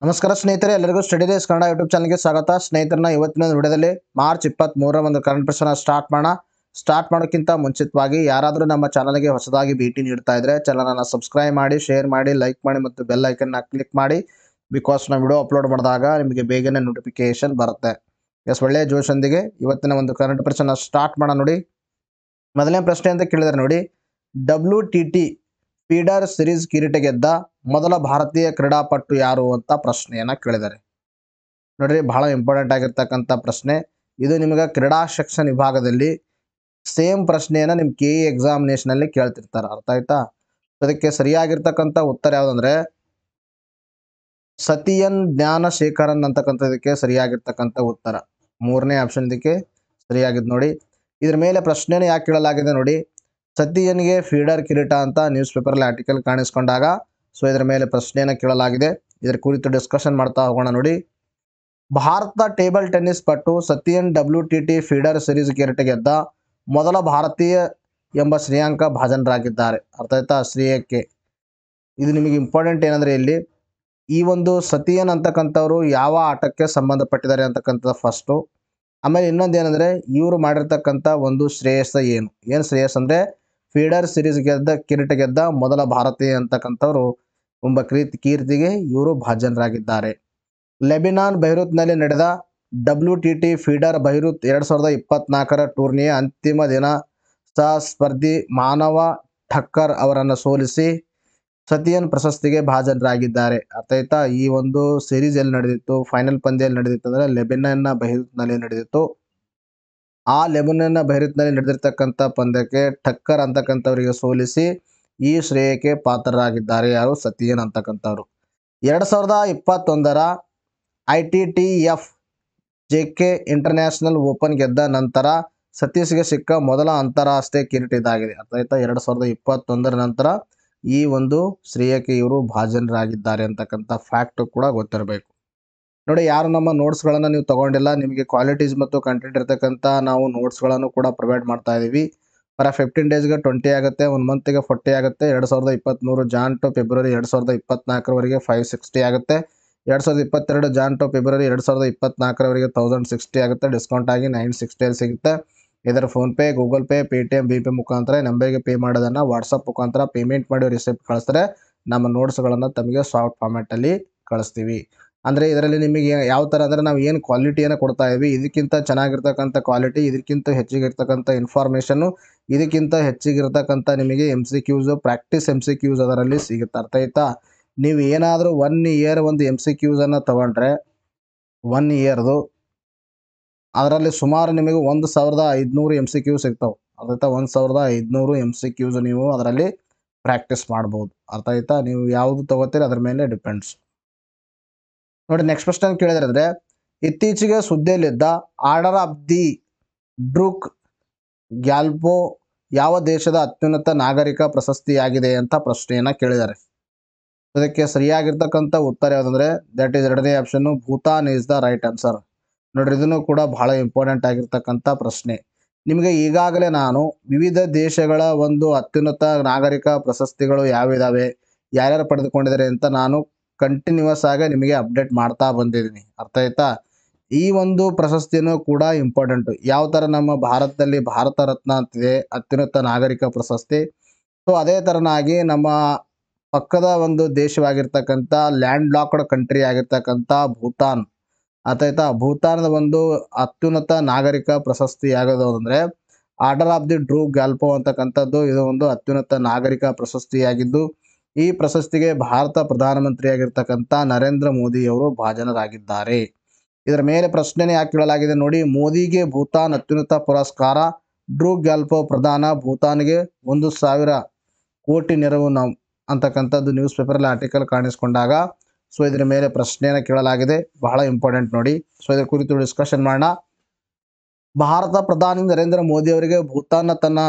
ನಮಸ್ಕಾರ ಸ್ನೇಹಿತರೆ, ಎಲ್ಲರಿಗೂ ಸ್ಟಡಿ ಡೇಸ್ ಕನ್ನಡ ಯೂಟ್ಯೂಬ್ ಚಾನಲ್ಗೆ ಸ್ವಾಗತ. ಸ್ನೇಹಿತರನ್ನ ಇವತ್ತಿನ ವಿಡಿಯೋದಲ್ಲಿ ಮಾರ್ಚ್ 23 ಒಂದು ಕರೆಂಟ್ ಪ್ರಶ್ನೆ ಸ್ಟಾರ್ಟ್ ಮಾಡೋಣ. ಸ್ಟಾರ್ಟ್ ಮಾಡೋಕ್ಕಿಂತ ಮುಂಚಿತವಾಗಿ ಯಾರಾದರೂ ನಮ್ಮ ಚಾನಲ್ಗೆ ಹೊಸದಾಗಿ ಭೇಟಿ ನೀಡ್ತಾ ಇದ್ರೆ ಚಾನಲನ್ನು ಸಬ್ಸ್ಕ್ರೈಬ್ ಮಾಡಿ, ಶೇರ್ ಮಾಡಿ, ಲೈಕ್ ಮಾಡಿ ಮತ್ತು ಬೆಲ್ ಐಕನ್ನ ಕ್ಲಿಕ್ ಮಾಡಿ. ಬಿಕಾಸ್ ನಾವು ವಿಡಿಯೋ ಅಪ್ಲೋಡ್ ಮಾಡಿದಾಗ ನಿಮಗೆ ಬೇಗನೆ ನೋಟಿಫಿಕೇಶನ್ ಬರುತ್ತೆ. ಒಳ್ಳೆಯ ಜೋಶೊಂದಿಗೆ ಇವತ್ತಿನ ಒಂದು ಕರೆಂಟ್ ಪ್ರಶ್ನೆ ಸ್ಟಾರ್ಟ್ ಮಾಡೋಣ. ನೋಡಿ, ಮೊದಲನೇ ಪ್ರಶ್ನೆ ಅಂತ ಕೇಳಿದರೆ ನೋಡಿ, WTT ಫೀಡರ್ ಸಿರೀಸ್ ಕಿರೀಟ ಗೆದ್ದ ಮೊದಲ ಭಾರತೀಯ ಕ್ರೀಡಾಪಟು ಯಾರು ಅಂತ ಪ್ರಶ್ನೆಯನ್ನ ಕೇಳಿದ್ದಾರೆ. ನೋಡ್ರಿ, ಬಹಳ ಇಂಪಾರ್ಟೆಂಟ್ ಆಗಿರ್ತಕ್ಕಂಥ ಪ್ರಶ್ನೆ ಇದು. ನಿಮಗೆ ಕ್ರೀಡಾ ಸೆಕ್ಷನ್ ವಿಭಾಗದಲ್ಲಿ ಸೇಮ್ ಪ್ರಶ್ನೆಯನ್ನ ನಿಮ್ KE ಎಕ್ಸಾಮಿನೇಷನ್ ಅಲ್ಲಿ ಕೇಳ್ತಿರ್ತಾರೆ. ಅರ್ಥ ಆಯ್ತಾ? ಅದಕ್ಕೆ ಸರಿಯಾಗಿರ್ತಕ್ಕಂಥ ಉತ್ತರ ಯಾವುದಂದ್ರೆ ಸತಿಯನ್ ಜ್ಞಾನಶೇಖರನ್ ಅಂತಕ್ಕಂಥದಕ್ಕೆ ಸರಿಯಾಗಿರ್ತಕ್ಕಂಥ ಉತ್ತರ. ಮೂರನೇ ಆಪ್ಷನ್ ಇದಕ್ಕೆ ಸರಿಯಾಗಿದ್ದು. ನೋಡಿ, ಇದ್ರ ಮೇಲೆ ಪ್ರಶ್ನೆನ ಯಾಕೆ ಕೇಳಲಾಗಿದೆ ನೋಡಿ, ಸತಿಯನ್ಗೆ ಫೀಡರ್ ಕಿರೀಟ ಅಂತ ನ್ಯೂಸ್ ಪೇಪರ್ಲ್ಲಿ ಆರ್ಟಿಕಲ್ ಕಾಣಿಸ್ಕೊಂಡಾಗ ಇದರ ಮೇಲೆ ಪ್ರಶ್ನೆಯನ್ನು ಕೇಳಲಾಗಿದೆ. ಇದರ ಕುರಿತು ಡಿಸ್ಕಷನ್ ಮಾಡ್ತಾ ಹೋಗೋಣ. ನೋಡಿ, ಭಾರತ ಟೇಬಲ್ ಟೆನ್ನಿಸ್ ಪಟು ಸತಿಯನ್ WTT ಫೀಡರ್ ಸಿರೀಸ್ ಕಿರೀಟ ಗೆದ್ದ ಮೊದಲ ಭಾರತೀಯ ಎಂಬ ಶ್ರೇಯಾಂಕ ಭಾಜನರಾಗಿದ್ದಾರೆ. ಅರ್ಥ ಆಯ್ತಾ? ಶ್ರೇಯಕ್ಕೆ ಇದು ನಿಮಗೆ ಇಂಪಾರ್ಟೆಂಟ್ ಏನಂದ್ರೆ ಇಲ್ಲಿ ಈ ಒಂದು ಸತಿಯನ್ ಅಂತಕ್ಕಂಥವ್ರು ಯಾವ ಆಟಕ್ಕೆ ಸಂಬಂಧಪಟ್ಟಿದ್ದಾರೆ ಅಂತಕ್ಕಂಥದ್ದು ಫಸ್ಟು. ಆಮೇಲೆ ಇನ್ನೊಂದು ಏನಂದ್ರೆ ಇವರು ಮಾಡಿರ್ತಕ್ಕಂಥ ಒಂದು ಶ್ರೇಯಸ್ಸ ಏನು ಶ್ರೇಯಸ್ ಅಂದ್ರೆ ಫೀಡರ್ ಸಿರೀಸ್ ಕಿರೀಟ ಗೆದ್ದ ಮೊದಲ ಭಾರತೀಯ ಅಂತಕ್ಕಂಥವ್ರು ಎಂಬ ಕೀರ್ತಿಗೆ ಇವರು ಭಾಜನರಾಗಿದ್ದಾರೆ. ಲೆಬನಾನ್ ಬೈರೂತ್ನಲ್ಲಿ ನಡೆದ WTT ಫೀಡರ್ ಬೈರೂತ್ 2024 ಟೂರ್ನಿಯ ಅಂತಿಮ ದಿನ ಸ್ಪರ್ಧಿ ಮಾನವ ಠಕ್ಕರ್ ಅವರನ್ನು ಸೋಲಿಸಿ ಸತಿಯನ್ ಪ್ರಶಸ್ತಿಗೆ ಭಾಜನರಾಗಿದ್ದಾರೆ. ಅರ್ಥ ಆಯ್ತಾ? ಈ ಒಂದು ಸಿರೀಸ್ ಎಲ್ಲಿ ನಡೆದಿತ್ತು, ಫೈನಲ್ ಪಂದ್ಯ ಎಲ್ಲಿ ನಡೆದಿತ್ತು ಅಂದ್ರೆ ಲೆಬನಾನ್ನ ಬೈರೂತ್ನಲ್ಲಿ ನಡೆದಿತ್ತು. ಆ ಲೆಬನಾನ್ನ ಬೈರೂತ್ನಲ್ಲಿ ನಡೆದಿರ್ತಕ್ಕಂಥ ಪಂದ್ಯಕ್ಕೆ ಠಕ್ಕರ್ ಅಂತಕ್ಕಂಥವರಿಗೆ ಸೋಲಿಸಿ ಈ ಶ್ರೇಯಕ್ಕೆ ಪಾತ್ರರಾಗಿದ್ದಾರೆ. ಯಾರು? Sathiyan ಅಂತಕ್ಕಂಥವ್ರು. 2021 ITTF JK international open ಗೆದ್ದ ನಂತರ ಸತೀಶ್ಗೆ ಸಿಕ್ಕ ಮೊದಲ ಅಂತಾರಾಷ್ಟ್ರೀಯ ಕಿರೀಟ ಇದಾಗಿದೆ. ಅರ್ಥ ಆಯ್ತಾ? 2021 ನಂತರ ಈ ಒಂದು ಶ್ರೇಯಕ್ಕೆ ಇವರು ಭಾಜನರಾಗಿದ್ದಾರೆ ಅಂತಕ್ಕಂಥ ಫ್ಯಾಕ್ಟ್ ಕೂಡ ಗೊತ್ತಿರಬೇಕು. ನೋಡಿ, ಯಾರು ನಮ್ಮ ನೋಟ್ಸ್ಗಳನ್ನು ನೀವು ತಗೊಂಡಿಲ್ಲ, ನಿಮಗೆ ಕ್ವಾಲಿಟೀಸ್ ಮತ್ತು ಕಂಟೆಂಟ್ ಇರ್ತಕ್ಕಂಥ ನಾವು ನೋಟ್ಸ್ಗಳನ್ನು ಕೂಡ ಪ್ರೊವೈಡ್ ಮಾಡ್ತಾ ಇದ್ದೀವಿ. ಫಾರ್ 15 ಡೇಸ್ಗೆ 20 ಆಗುತ್ತೆ, 1 ಮಂತ್ಗೆ 40 ಆಗುತ್ತೆ. 2023 ಜಾನ್ ಟು ಫೆಬ್ರವರಿ 2024 560 ಆಗುತ್ತೆ. 2022 ಜಾನ್ ಟು ಫೆಬ್ರವರಿ 2024 1060 ಆಗುತ್ತೆ. ಡಿಸ್ಕೌಂಟ್ ಆಗಿ 960 ಸಿಗುತ್ತೆ. ಇದರ PhonePe, Google pay, Paytm, BPay ಮುಖಾಂತರ ನಂಬರ್ಗೆ ಪೇ ಮಾಡೋದನ್ನು ವಾಟ್ಸಪ್ ಮುಖಾಂತರ ಪೇಮೆಂಟ್ ಮಾಡಿ ರಿಸಿಪ್ಟ್ ಕಳಿಸ್ತಾರೆ. ನಮ್ಮ ನೋಟ್ಸ್ಗಳನ್ನು ತಮಗೆ ಸಾಫ್ಟ್ ಫಾರ್ಮ್ಯಾಟಲ್ಲಿ ಕಳಿಸ್ತೀವಿ. ಅಂದರೆ ಇದರಲ್ಲಿ ನಿಮಗೆ ಯಾವ ಥರ ಅಂದರೆ ನಾವು ಏನು ಕ್ವಾಲಿಟಿಯನ್ನು ಕೊಡ್ತಾ ಇದ್ವಿ, ಇದಕ್ಕಿಂತ ಚೆನ್ನಾಗಿರ್ತಕ್ಕಂಥ ಕ್ವಾಲಿಟಿ, ಇದಕ್ಕಿಂತ ಹೆಚ್ಚಿಗಿರ್ತಕ್ಕಂಥ ಇನ್ಫಾರ್ಮೇಷನ್ನು, ಇದಕ್ಕಿಂತ ಹೆಚ್ಚಿಗಿರ್ತಕ್ಕಂಥ ನಿಮಗೆ MCQs, ಪ್ರಾಕ್ಟೀಸ್ MCQs ಅದರಲ್ಲಿ ಸಿಗುತ್ತೆ. ಅರ್ಥ ಆಯ್ತಾ? ನೀವು ಏನಾದರೂ 1 ಇಯರ್ ಒಂದು MCQಸನ್ನು ತಗೊಂಡ್ರೆ 1 ಇಯರ್ದು ಅದರಲ್ಲಿ ಸುಮಾರು ನಿಮಗೆ 1500 MCQ ಸಿಗ್ತಾವೆ. ಅರ್ಥ 1500 MCQs ನೀವು ಅದರಲ್ಲಿ ಪ್ರಾಕ್ಟೀಸ್ ಮಾಡ್ಬೋದು. ಅರ್ಥ ಆಯ್ತಾ? ನೀವು ಯಾವುದು ತಗೋತೀರಿ ಅದ್ರ ಮೇಲೆ ಡಿಪೆಂಡ್ಸ್. ನೋಡಿ, ನೆಕ್ಸ್ಟ್ ಕ್ವಶನ್ ಕೇಳಿದ್ರೆ ಅಂದರೆ ಇತ್ತೀಚೆಗೆ ಸುದ್ದಿಯಲ್ಲಿದ್ದ ಆರ್ಡರ್ ಆಫ್ ದಿ ಡ್ರೂಕ್ ಗ್ಯಾಲ್ಪೋ ಯಾವ ದೇಶದ ಅತ್ಯುನ್ನತ ನಾಗರಿಕ ಪ್ರಶಸ್ತಿಯಾಗಿದೆ ಅಂತ ಪ್ರಶ್ನೆಯನ್ನು ಕೇಳಿದ್ದಾರೆ. ಅದಕ್ಕೆ ಸರಿಯಾಗಿರ್ತಕ್ಕಂಥ ಉತ್ತರ ಯಾವುದಂದ್ರೆ ದಟ್ ಈಸ್ ಎರಡನೇ option, Bhutan is the right answer. ನೋಡ್ರಿ, ಇದನ್ನು ಕೂಡ ಬಹಳ ಇಂಪಾರ್ಟೆಂಟ್ ಆಗಿರ್ತಕ್ಕಂಥ ಪ್ರಶ್ನೆ. ನಿಮಗೆ ಈಗಾಗಲೇ ನಾನು ವಿವಿಧ ದೇಶಗಳ ಒಂದು ಅತ್ಯುನ್ನತ ನಾಗರಿಕ ಪ್ರಶಸ್ತಿಗಳು ಯಾವಿದಾವೆ, ಯಾರ್ಯಾರು ಪಡೆದುಕೊಂಡಿದ್ದಾರೆ ಅಂತ ನಾನು ಕಂಟಿನ್ಯೂಸ್ ಆಗಿ ನಿಮಗೆ ಅಪ್ಡೇಟ್ ಮಾಡ್ತಾ ಬಂದಿದ್ದೀನಿ. ಅರ್ಥ ಆಯ್ತಾ? ಈ ಒಂದು ಪ್ರಶಸ್ತಿನೂ ಕೂಡ ಇಂಪಾರ್ಟೆಂಟು. ಯಾವ ಥರ ನಮ್ಮ ಭಾರತದಲ್ಲಿ ಭಾರತ ರತ್ನ ಅಂತಿದೆ ಅತ್ಯುನ್ನತ ನಾಗರಿಕ ಪ್ರಶಸ್ತಿ, ಅದೇ ಥರನಾಗಿ ನಮ್ಮ ಪಕ್ಕದ ಒಂದು ದೇಶವಾಗಿರ್ತಕ್ಕಂಥ ಲ್ಯಾಂಡ್ ಲಾಕ್ಡ್ ಕಂಟ್ರಿ ಆಗಿರ್ತಕ್ಕಂಥ ಭೂತಾನ್, ಅರ್ಥ ಆಯ್ತಾ? ಭೂತಾನದ ಒಂದು ಅತ್ಯುನ್ನತ ನಾಗರಿಕ ಪ್ರಶಸ್ತಿ ಯಾವುದು ಅಂದರೆ ಆರ್ಡರ್ ಆಫ್ ದಿ ಡ್ರೂಕ್ ಗ್ಯಾಲ್ಪೋ ಅಂತಕ್ಕಂಥದ್ದು. ಇದು ಒಂದು ಅತ್ಯುನ್ನತ ನಾಗರಿಕ ಪ್ರಶಸ್ತಿಯಾಗಿದ್ದು ಈ ಪ್ರಶಸ್ತಿಗೆ ಭಾರತ ಪ್ರಧಾನಮಂತ್ರಿಯಾಗಿರ್ತಕ್ಕಂಥ ನರೇಂದ್ರ ಮೋದಿಯವರು ಭಾಜನರಾಗಿದ್ದಾರೆ. ಇದರ ಮೇಲೆ ಪ್ರಶ್ನೆನೇ ಯಾಕೆ ಕೇಳಲಾಗಿದೆ ನೋಡಿ, ಮೋದಿಗೆ ಭೂತಾನ್ ಅತ್ಯುನ್ನತ ಪುರಸ್ಕಾರ, ಡ್ರೂಕ್ ಗ್ಯಾಲ್ಪೋ ಪ್ರದಾನ, ಭೂತಾನ್ಗೆ 1000 ಕೋಟಿ ನೆರವು ಅಂತಕ್ಕಂಥದ್ದು ನ್ಯೂಸ್ ಪೇಪರಲ್ಲಿ ಆರ್ಟಿಕಲ್ ಕಾಣಿಸ್ಕೊಂಡಾಗ ಇದರ ಮೇಲೆ ಪ್ರಶ್ನೆಯನ್ನು ಕೇಳಲಾಗಿದೆ. ಬಹಳ ಇಂಪಾರ್ಟೆಂಟ್ ನೋಡಿ. ಇದರ ಕುರಿತು ಡಿಸ್ಕಷನ್ ಮಾಡೋಣ. ಭಾರತ ಪ್ರಧಾನಿ ನರೇಂದ್ರ ಮೋದಿ ಅವರಿಗೆ ಭೂತಾನ್ನ ತನ್ನ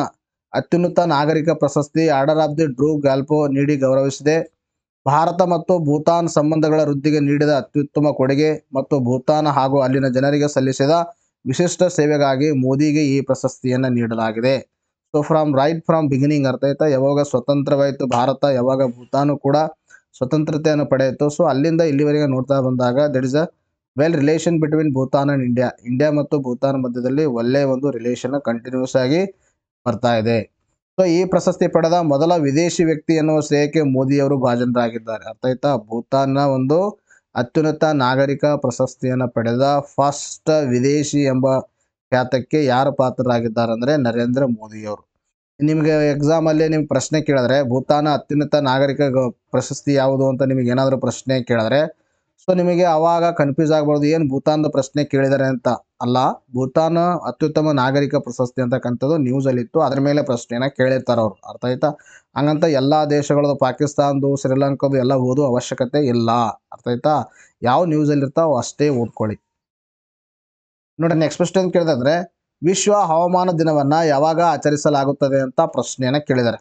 ಅತ್ಯುನ್ನತ ನಾಗರಿಕ ಪ್ರಶಸ್ತಿ ಆರ್ಡರ್ ಆಫ್ ದಿ ಡ್ರೂಕ್ ಗ್ಯಾಲ್ಪೋ ನೀಡಿ ಗೌರವಿಸಿದೆ. ಭಾರತ ಮತ್ತು ಭೂತಾನ್ ಸಂಬಂಧಗಳ ವೃದ್ಧಿಗೆ ನೀಡಿದ ಅತ್ಯುತ್ತಮ ಕೊಡುಗೆ ಮತ್ತು ಭೂತಾನ್ ಹಾಗೂ ಅಲ್ಲಿನ ಜನರಿಗೆ ಸಲ್ಲಿಸಿದ ವಿಶಿಷ್ಟ ಸೇವೆಗಾಗಿ ಮೋದಿಗೆ ಈ ಪ್ರಶಸ್ತಿಯನ್ನು ನೀಡಲಾಗಿದೆ. ಫ್ರಮ್ ಬಿಗಿನಿಂಗ್, ಅರ್ಥ ಆಯ್ತಾ? ಯಾವಾಗ ಸ್ವತಂತ್ರವಾಯಿತು ಭಾರತ, ಯಾವಾಗ ಭೂತಾನು ಕೂಡ ಸ್ವತಂತ್ರತೆಯನ್ನು ಪಡೆಯಿತು. ಸೊ ಅಲ್ಲಿಂದ ಇಲ್ಲಿವರೆಗೆ ನೋಡ್ತಾ ಬಂದಾಗ that is a well relation between Bhutan and India ಮತ್ತು ಭೂತಾನ್ ಮಧ್ಯದಲ್ಲಿ ಒಳ್ಳೆಯ ಒಂದು ರಿಲೇಷನ್ ಕಂಟಿನ್ಯೂಸ್ ಆಗಿ ಬರ್ತಾ ಇದೆ. ಸೊ ಈ ಪ್ರಶಸ್ತಿ ಪಡೆದ ಮೊದಲ ವಿದೇಶಿ ವ್ಯಕ್ತಿ ಎನ್ನುವ ಶ್ರೇಯಕ್ಕೆ ಮೋದಿಯವರು ಭಾಜನರಾಗಿದ್ದಾರೆ. ಅರ್ಥ ಆಯ್ತಾ? ಭೂತಾನ್ನ ಒಂದು ಅತ್ಯುನ್ನತ ನಾಗರಿಕ ಪ್ರಶಸ್ತಿಯನ್ನು ಪಡೆದ ಫಸ್ಟ್ ವಿದೇಶಿ ಎಂಬ ಖ್ಯಾತಕ್ಕೆ ಯಾರು ಪಾತ್ರರಾಗಿದ್ದಾರೆ ಅಂದರೆ ನರೇಂದ್ರ ಮೋದಿಯವರು. ನಿಮಗೆ ಎಕ್ಸಾಮಲ್ಲಿ ನಿಮ್ಗೆ ಪ್ರಶ್ನೆ ಕೇಳಿದ್ರೆ ಭೂತಾನ ಅತ್ಯುನ್ನತ ನಾಗರಿಕ ಪ್ರಶಸ್ತಿ ಯಾವುದು ಅಂತ ನಿಮಗೆ ಏನಾದರೂ ಪ್ರಶ್ನೆ ಕೇಳಿದ್ರೆ ಸೊ ನಿಮಗೆ ಅವಾಗ ಕನ್ಫ್ಯೂಸ್ ಆಗ್ಬಾರ್ದು, ಏನು ಭೂತಾನದ ಪ್ರಶ್ನೆ ಕೇಳಿದ್ದಾರೆ ಅಂತ. ಅಲ್ಲ, ಭೂತಾನ ಅತ್ಯುತ್ತಮ ನಾಗರಿಕ ಪ್ರಶಸ್ತಿ ಅಂತಕ್ಕಂಥದ್ದು ನ್ಯೂಸಲ್ಲಿತ್ತು, ಅದ್ರ ಮೇಲೆ ಪ್ರಶ್ನೆನ ಕೇಳಿರ್ತಾರೆ ಅವರು. ಅರ್ಥ ಆಯ್ತಾ? ಹಂಗಂತ ಎಲ್ಲ ದೇಶಗಳದ್ದು, ಪಾಕಿಸ್ತಾನದ್ದು, ಶ್ರೀಲಂಕಾದು ಎಲ್ಲ ಓದೋ ಅವಶ್ಯಕತೆ ಇಲ್ಲ. ಅರ್ಥ ಆಯ್ತಾ? ಯಾವ ನ್ಯೂಸಲ್ಲಿರ್ತಾವೆ ಅಷ್ಟೇ ಓದ್ಕೊಳ್ಳಿ. ನೋಡಿ, ನೆಕ್ಸ್ಟ್ ಪ್ರಶ್ನೆ ಕೇಳಿದ್ರೆ ವಿಶ್ವ ಹವಾಮಾನ ದಿನವನ್ನು ಯಾವಾಗ ಆಚರಿಸಲಾಗುತ್ತದೆ ಅಂತ ಪ್ರಶ್ನೆಯನ್ನು ಕೇಳಿದ್ದಾರೆ.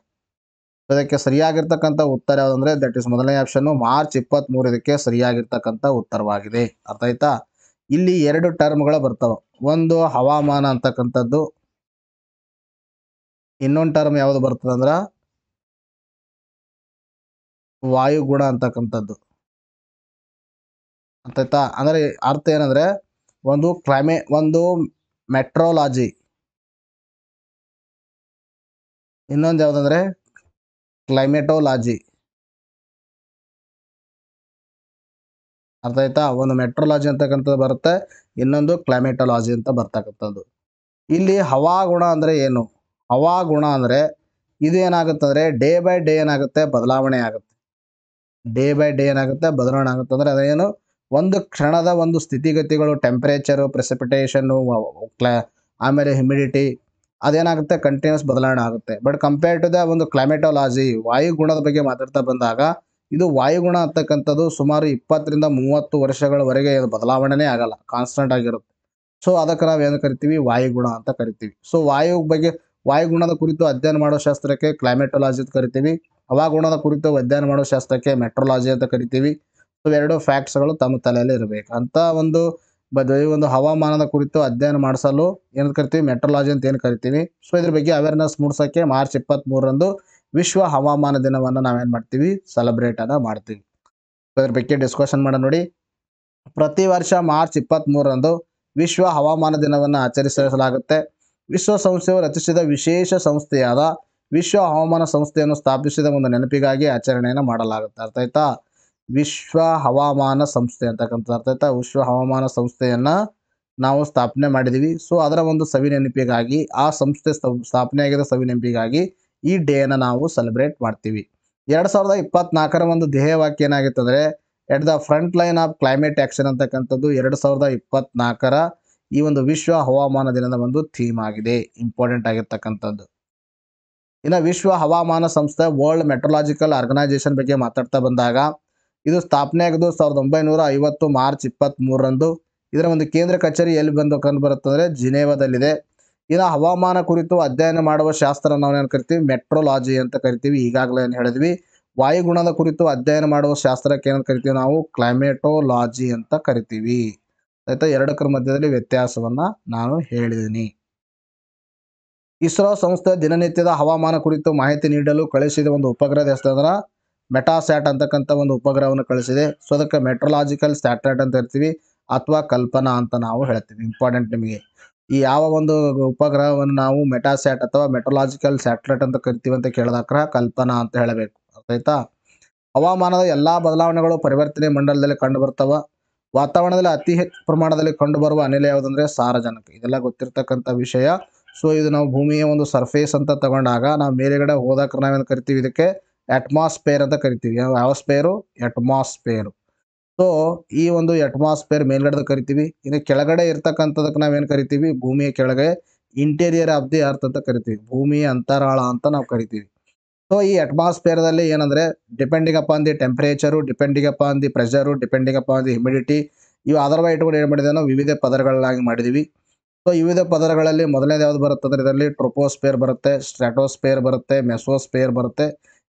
ಅದಕ್ಕೆ ಸರಿಯಾಗಿರ್ತಕ್ಕಂಥ ಉತ್ತರ ಯಾವುದಂದ್ರೆ ದಟ್ ಇಸ್ ಮೊದಲನೇ ಆಪ್ಷನ್ ಮಾರ್ಚ್ 23 ಇದಕ್ಕೆ ಸರಿಯಾಗಿರ್ತಕ್ಕಂಥ ಉತ್ತರವಾಗಿದೆ. ಅರ್ಥ ಆಯ್ತಾ? ಇಲ್ಲಿ 2 ಟರ್ಮ್ಗಳು ಬರ್ತವೆ. ಒಂದು ಹವಾಮಾನ ಅಂತಕ್ಕಂಥದ್ದು, ಇನ್ನೊಂದು ಟರ್ಮ್ ಯಾವುದು ಬರ್ತದೆ ಅಂದ್ರೆ ವಾಯುಗುಣ ಅಂತಕ್ಕಂಥದ್ದು. ಅರ್ಥ ಆಯ್ತಾ? ಅಂದ್ರೆ ಅರ್ಥ ಏನಂದ್ರೆ ಒಂದು ಮೆಟ್ರೋಲಾಜಿ, ಇನ್ನೊಂದು ಯಾವುದಂದ್ರೆ ಕ್ಲೈಮೆಟೋಲಾಜಿ. ಅರ್ಥ ಆಯ್ತಾ? ಒಂದು ಮೆಟ್ರೋಲಾಜಿ ಅಂತಕ್ಕಂಥದ್ದು ಬರುತ್ತೆ, ಇನ್ನೊಂದು ಕ್ಲೈಮೆಟೋಲಾಜಿ ಅಂತ ಬರ್ತಕ್ಕಂಥದ್ದು. ಇಲ್ಲಿ ಹವಾಗುಣ ಅಂದರೆ ಏನು? ಹವಾಗುಣ ಅಂದರೆ ಇದು ಏನಾಗುತ್ತೆ ಅಂದರೆ ಡೇ ಬೈ ಡೇ ಏನಾಗುತ್ತೆ, ಬದಲಾವಣೆ ಆಗುತ್ತೆ. ಡೇ ಬೈ ಡೇ ಏನಾಗುತ್ತೆ, ಬದಲಾವಣೆ ಆಗುತ್ತೆ. ಅಂದರೆ ಅದೇನು, ಒಂದು ಕ್ಷಣದ ಒಂದು ಸ್ಥಿತಿಗತಿಗಳು, ಟೆಂಪ್ರೇಚರು, ಪ್ರೆಸಿಪಿಟೇಷನ್ನು, ಆಮೇಲೆ ಹ್ಯುಮಿಡಿಟಿ ಅದೇನಾಗುತ್ತೆ, ಕಂಟಿನ್ಯೂಸ್ ಬದಲಾವಣೆ ಆಗುತ್ತೆ. ಬಟ್ ಕಂಪೇರ್ ಟು ದ ಒಂದು ಕ್ಲೈಮೆಟೋಲಾಜಿ, ವಾಯುಗುಣದ ಬಗ್ಗೆ ಮಾತಾಡ್ತಾ ಬಂದಾಗ ಇದು ವಾಯುಗುಣ ಅಂತಕ್ಕಂಥದ್ದು ಸುಮಾರು 20 ರಿಂದ 30 ವರ್ಷಗಳವರೆಗೆ ಬದಲಾವಣೆನೇ ಆಗಲ್ಲ, ಕಾನ್ಸ್ಟೆಂಟ್ ಆಗಿರುತ್ತೆ. ಸೊ ಅದಕ್ಕೆ ನಾವು ಏನು ಕರಿತೀವಿ, ವಾಯುಗುಣ ಅಂತ ಕರಿತೀವಿ. ಸೊ ವಾಯುಗುಣದ ಕುರಿತು ಅಧ್ಯಯನ ಮಾಡೋ ಶಾಸ್ತ್ರಕ್ಕೆ ಕ್ಲೈಮೆಟೋಲಾಜಿ ಅಂತ ಕರಿತೀವಿ. ಹವಾಗುಣದ ಕುರಿತು ಅಧ್ಯಯನ ಮಾಡೋ ಶಾಸ್ತ್ರಕ್ಕೆ ಮೆಟ್ರೋಲಾಜಿ ಅಂತ ಕರಿತೀವಿ. ಸೊ 2 ಫ್ಯಾಕ್ಟ್ಸ್ಗಳು ತಮ್ಮ ತಲೆಯಲ್ಲಿ ಇರಬೇಕು ಅಂತ. ಒಂದು ಹವಾಮಾನದ ಕುರಿತು ಅಧ್ಯಯನ ಮಾಡಿಸಲು ಏನು ಕರಿತೀವಿ, ಮೆಟ್ರೋಲಾಜಿ ಅಂತ ಏನು ಕರಿತೀವಿ. ಸೊ ಇದ್ರ ಬಗ್ಗೆ ಅವೇರ್ನೆಸ್ ಮೂಡಿಸೋಕ್ಕೆ ಮಾರ್ಚ್ 23ರಂದು ವಿಶ್ವ ಹವಾಮಾನ ದಿನವನ್ನು ನಾವೇನು ಮಾಡ್ತೀವಿ, ಸೆಲೆಬ್ರೇಟ್ ಅನ್ನ ಮಾಡ್ತೀವಿ. ಅದ್ರ ಬಗ್ಗೆ ಡಿಸ್ಕಷನ್ ಮಾಡೋಣ ನೋಡಿ. ಪ್ರತಿ ವರ್ಷ ಮಾರ್ಚ್ 23ರಂದು ವಿಶ್ವ ಹವಾಮಾನ ದಿನವನ್ನು ಆಚರಿಸಲಾಗುತ್ತೆ. ವಿಶ್ವಸಂಸ್ಥೆಯು ರಚಿಸಿದ ವಿಶೇಷ ಸಂಸ್ಥೆಯಾದ ವಿಶ್ವ ಹವಾಮಾನ ಸಂಸ್ಥೆಯನ್ನು ಸ್ಥಾಪಿಸಿದ ಒಂದು ನೆನಪಿಗಾಗಿ ಆಚರಣೆಯನ್ನು ಮಾಡಲಾಗುತ್ತೆ. ಅರ್ಥ ಆಯ್ತಾ? ವಿಶ್ವ ಹವಾಮಾನ ಸಂಸ್ಥೆ ಅಂತಕ್ಕಂಥ ಅರ್ಥ ಆಯ್ತಾ? ವಿಶ್ವ ಹವಾಮಾನ ಸಂಸ್ಥೆಯನ್ನು ನಾವು ಸ್ಥಾಪನೆ ಮಾಡಿದ್ದೀವಿ. ಸೊ ಅದರ ಒಂದು ಸವಿ ನೆನಪಿಗಾಗಿ, ಆ ಸಂಸ್ಥೆ ಸ್ಥಾಪನೆ ಆಗಿರೋ ಸವಿ ನೆನಪಿಗಾಗಿ ಈ ಡೇನ ನಾವು ಸೆಲೆಬ್ರೇಟ್ ಮಾಡ್ತೀವಿ. 2024ರ ಒಂದು ಧ್ಯೇಯವಾಕ್ಯ ಏನಾಗಿತ್ತು ಅಂದರೆ at the front line of climate action ಅಂತಕ್ಕಂಥದ್ದು 2024ರ ಈ ಒಂದು ವಿಶ್ವ ಹವಾಮಾನ ದಿನದ ಒಂದು ಥೀಮ್ ಆಗಿದೆ, ಇಂಪಾರ್ಟೆಂಟ್ ಆಗಿರ್ತಕ್ಕಂಥದ್ದು. ಇನ್ನು ವಿಶ್ವ ಹವಾಮಾನ ಸಂಸ್ಥೆ, ವರ್ಲ್ಡ್ ಮೆಟ್ರೋಲಾಜಿಕಲ್ ಆರ್ಗನೈಸೇಷನ್ ಬಗ್ಗೆ ಮಾತಾಡ್ತಾ ಬಂದಾಗ ಇದು ಸ್ಥಾಪನೆ ಆಗಿದ್ದು 1950 ಮಾರ್ಚ್ 23ರಂದು. ಇದರ ಒಂದು ಕೇಂದ್ರ ಕಚೇರಿ ಎಲ್ಲಿ ಕಂಡು ಬರುತ್ತೆ ಅಂದರೆ ಜಿನೇವಾದಲ್ಲಿದೆ. ಇನ್ನು ಹವಾಮಾನ ಕುರಿತು ಅಧ್ಯಯನ ಮಾಡುವ ಶಾಸ್ತ್ರ ನಾವೇನು ಕರಿತೀವಿ, ಮೆಟ್ರೋಲಾಜಿ ಅಂತ ಕರಿತೀವಿ. ಈಗಾಗಲೇ ಏನು ಹೇಳಿದ್ವಿ. ವಾಯುಗುಣದ ಕುರಿತು ಅಧ್ಯಯನ ಮಾಡುವ ಶಾಸ್ತ್ರಕ್ಕೆ ಏನಂತ ಕರಿತೀವಿ ನಾವು, ಕ್ಲೈಮೆಟೋಲಾಜಿ ಅಂತ ಕರಿತೀವಿ. ಆಯ್ತಾ? ಎರಡಕ್ಕರ ಮಧ್ಯದಲ್ಲಿ ವ್ಯತ್ಯಾಸವನ್ನು ನಾನು ಹೇಳಿದ್ದೀನಿ. ಇಸ್ರೋ ಸಂಸ್ಥೆ ದಿನನಿತ್ಯದ ಹವಾಮಾನ ಕುರಿತು ಮಾಹಿತಿ ನೀಡಲು ಕಳಿಸಿದ ಒಂದು ಉಪಗ್ರಹದ ಹೆಸರು ಮೆಟಾಸ್ಯಾಟ್ ಅಂತಕ್ಕಂಥ ಒಂದು ಉಪಗ್ರಹವನ್ನು ಕಳಿಸಿದೆ. ಸೊ ಅದಕ್ಕೆ ಮೆಟ್ರೋಲಾಜಿಕಲ್ ಸ್ಯಾಟಲೈಟ್ ಅಂತ ಇರ್ತೀವಿ ಅಥವಾ ಕಲ್ಪನಾ ಅಂತ ನಾವು ಹೇಳ್ತೀವಿ. ಇಂಪಾರ್ಟೆಂಟ್ ನಿಮಗೆ, ಈ ಯಾವ ಒಂದು ಉಪಗ್ರಹವನ್ನು ನಾವು ಮೆಟಾಸ್ಯಾಟ್ ಅಥವಾ ಮೆಟ್ರೋಲಾಜಿಕಲ್ ಸ್ಯಾಟಲೈಟ್ ಅಂತ ಕರಿತೀವಿ ಅಂತ ಕೇಳಿದಾಕ್ರ ಕಲ್ಪನಾ ಅಂತ ಹೇಳಬೇಕು. ಆಯ್ತಾ? ಹವಾಮಾನದ ಎಲ್ಲ ಬದಲಾವಣೆಗಳು ಪರಿವರ್ತನೆ ಮಂಡಲದಲ್ಲಿ ಕಂಡು ಬರ್ತಾವ. ವಾತಾವರಣದಲ್ಲಿ ಅತಿ ಹೆಚ್ಚು ಪ್ರಮಾಣದಲ್ಲಿ ಕಂಡುಬರುವ ಅನಿಲ ಯಾವುದಂದ್ರೆ ಸಾರಜನಕ. ಇದೆಲ್ಲ ಗೊತ್ತಿರ್ತಕ್ಕಂಥ ವಿಷಯ. ಸೊ ಇದು ನಾವು ಭೂಮಿಯ ಒಂದು ಸರ್ಫೇಸ್ ಅಂತ ತಗೊಂಡಾಗ ನಾವು ಮೇಲೆಗಡೆ ಹೋದಾಕ ನಾವೇನು ಕರಿತೀವಿ, ಇದಕ್ಕೆ ಅಟ್ಮಾಸ್ಫಿಯರ್ ಅಂತ ಕರಿತೀವಿ. ಯಾವ ಸ್ಪೇರು? ಅಟ್ಮಾಸ್ಫಿಯರ್. ಸೊ ಈ ಒಂದು ಅಟ್ಮಾಸ್ಫಿಯರ್ ಮೇಲ್ಗಡೆ ಕರಿತೀವಿ. ಇನ್ನು ಕೆಳಗಡೆ ಇರ್ತಕ್ಕಂಥದಕ್ಕೆ ನಾವೇನು ಕರಿತೀವಿ, ಭೂಮಿಯ ಕೆಳಗೆ ಇಂಟೀರಿಯರ್ ಆಫ್ ದಿ ಅರ್ತ್ ಅಂತ ಕರಿತೀವಿ. ಭೂಮಿಯ ಅಂತರಾಳ ಅಂತ ನಾವು ಕರಿತೀವಿ. ಸೊ ಈ ಅಟ್ಮಾಸ್ಫಿಯರ್ದಲ್ಲಿ ಏನಂದರೆ depending upon the temperature, depending upon the pressure, depending upon the humidity, ಇವು ಅದರವಾಗಿ ಇಟ್ಕೊಂಡು ಏನು ಮಾಡಿದೆ ನಾವು ವಿವಿಧ ಪದರಗಳನ್ನಾಗಿ ಮಾಡಿದ್ದೀವಿ. ಸೊ ವಿವಿಧ ಪದರಗಳಲ್ಲಿ ಮೊದಲನೇದು ಯಾವ್ದು ಬರುತ್ತೆ ಅಂದರೆ ಇದರಲ್ಲಿ ಟ್ರೋಪೋಸ್ಫಿಯರ್ ಬರುತ್ತೆ, ಸ್ಟ್ರಾಟೋಸ್ಫಿಯರ್ ಬರುತ್ತೆ, ಮೆಸೋಸ್ಫಿಯರ್ ಬರುತ್ತೆ.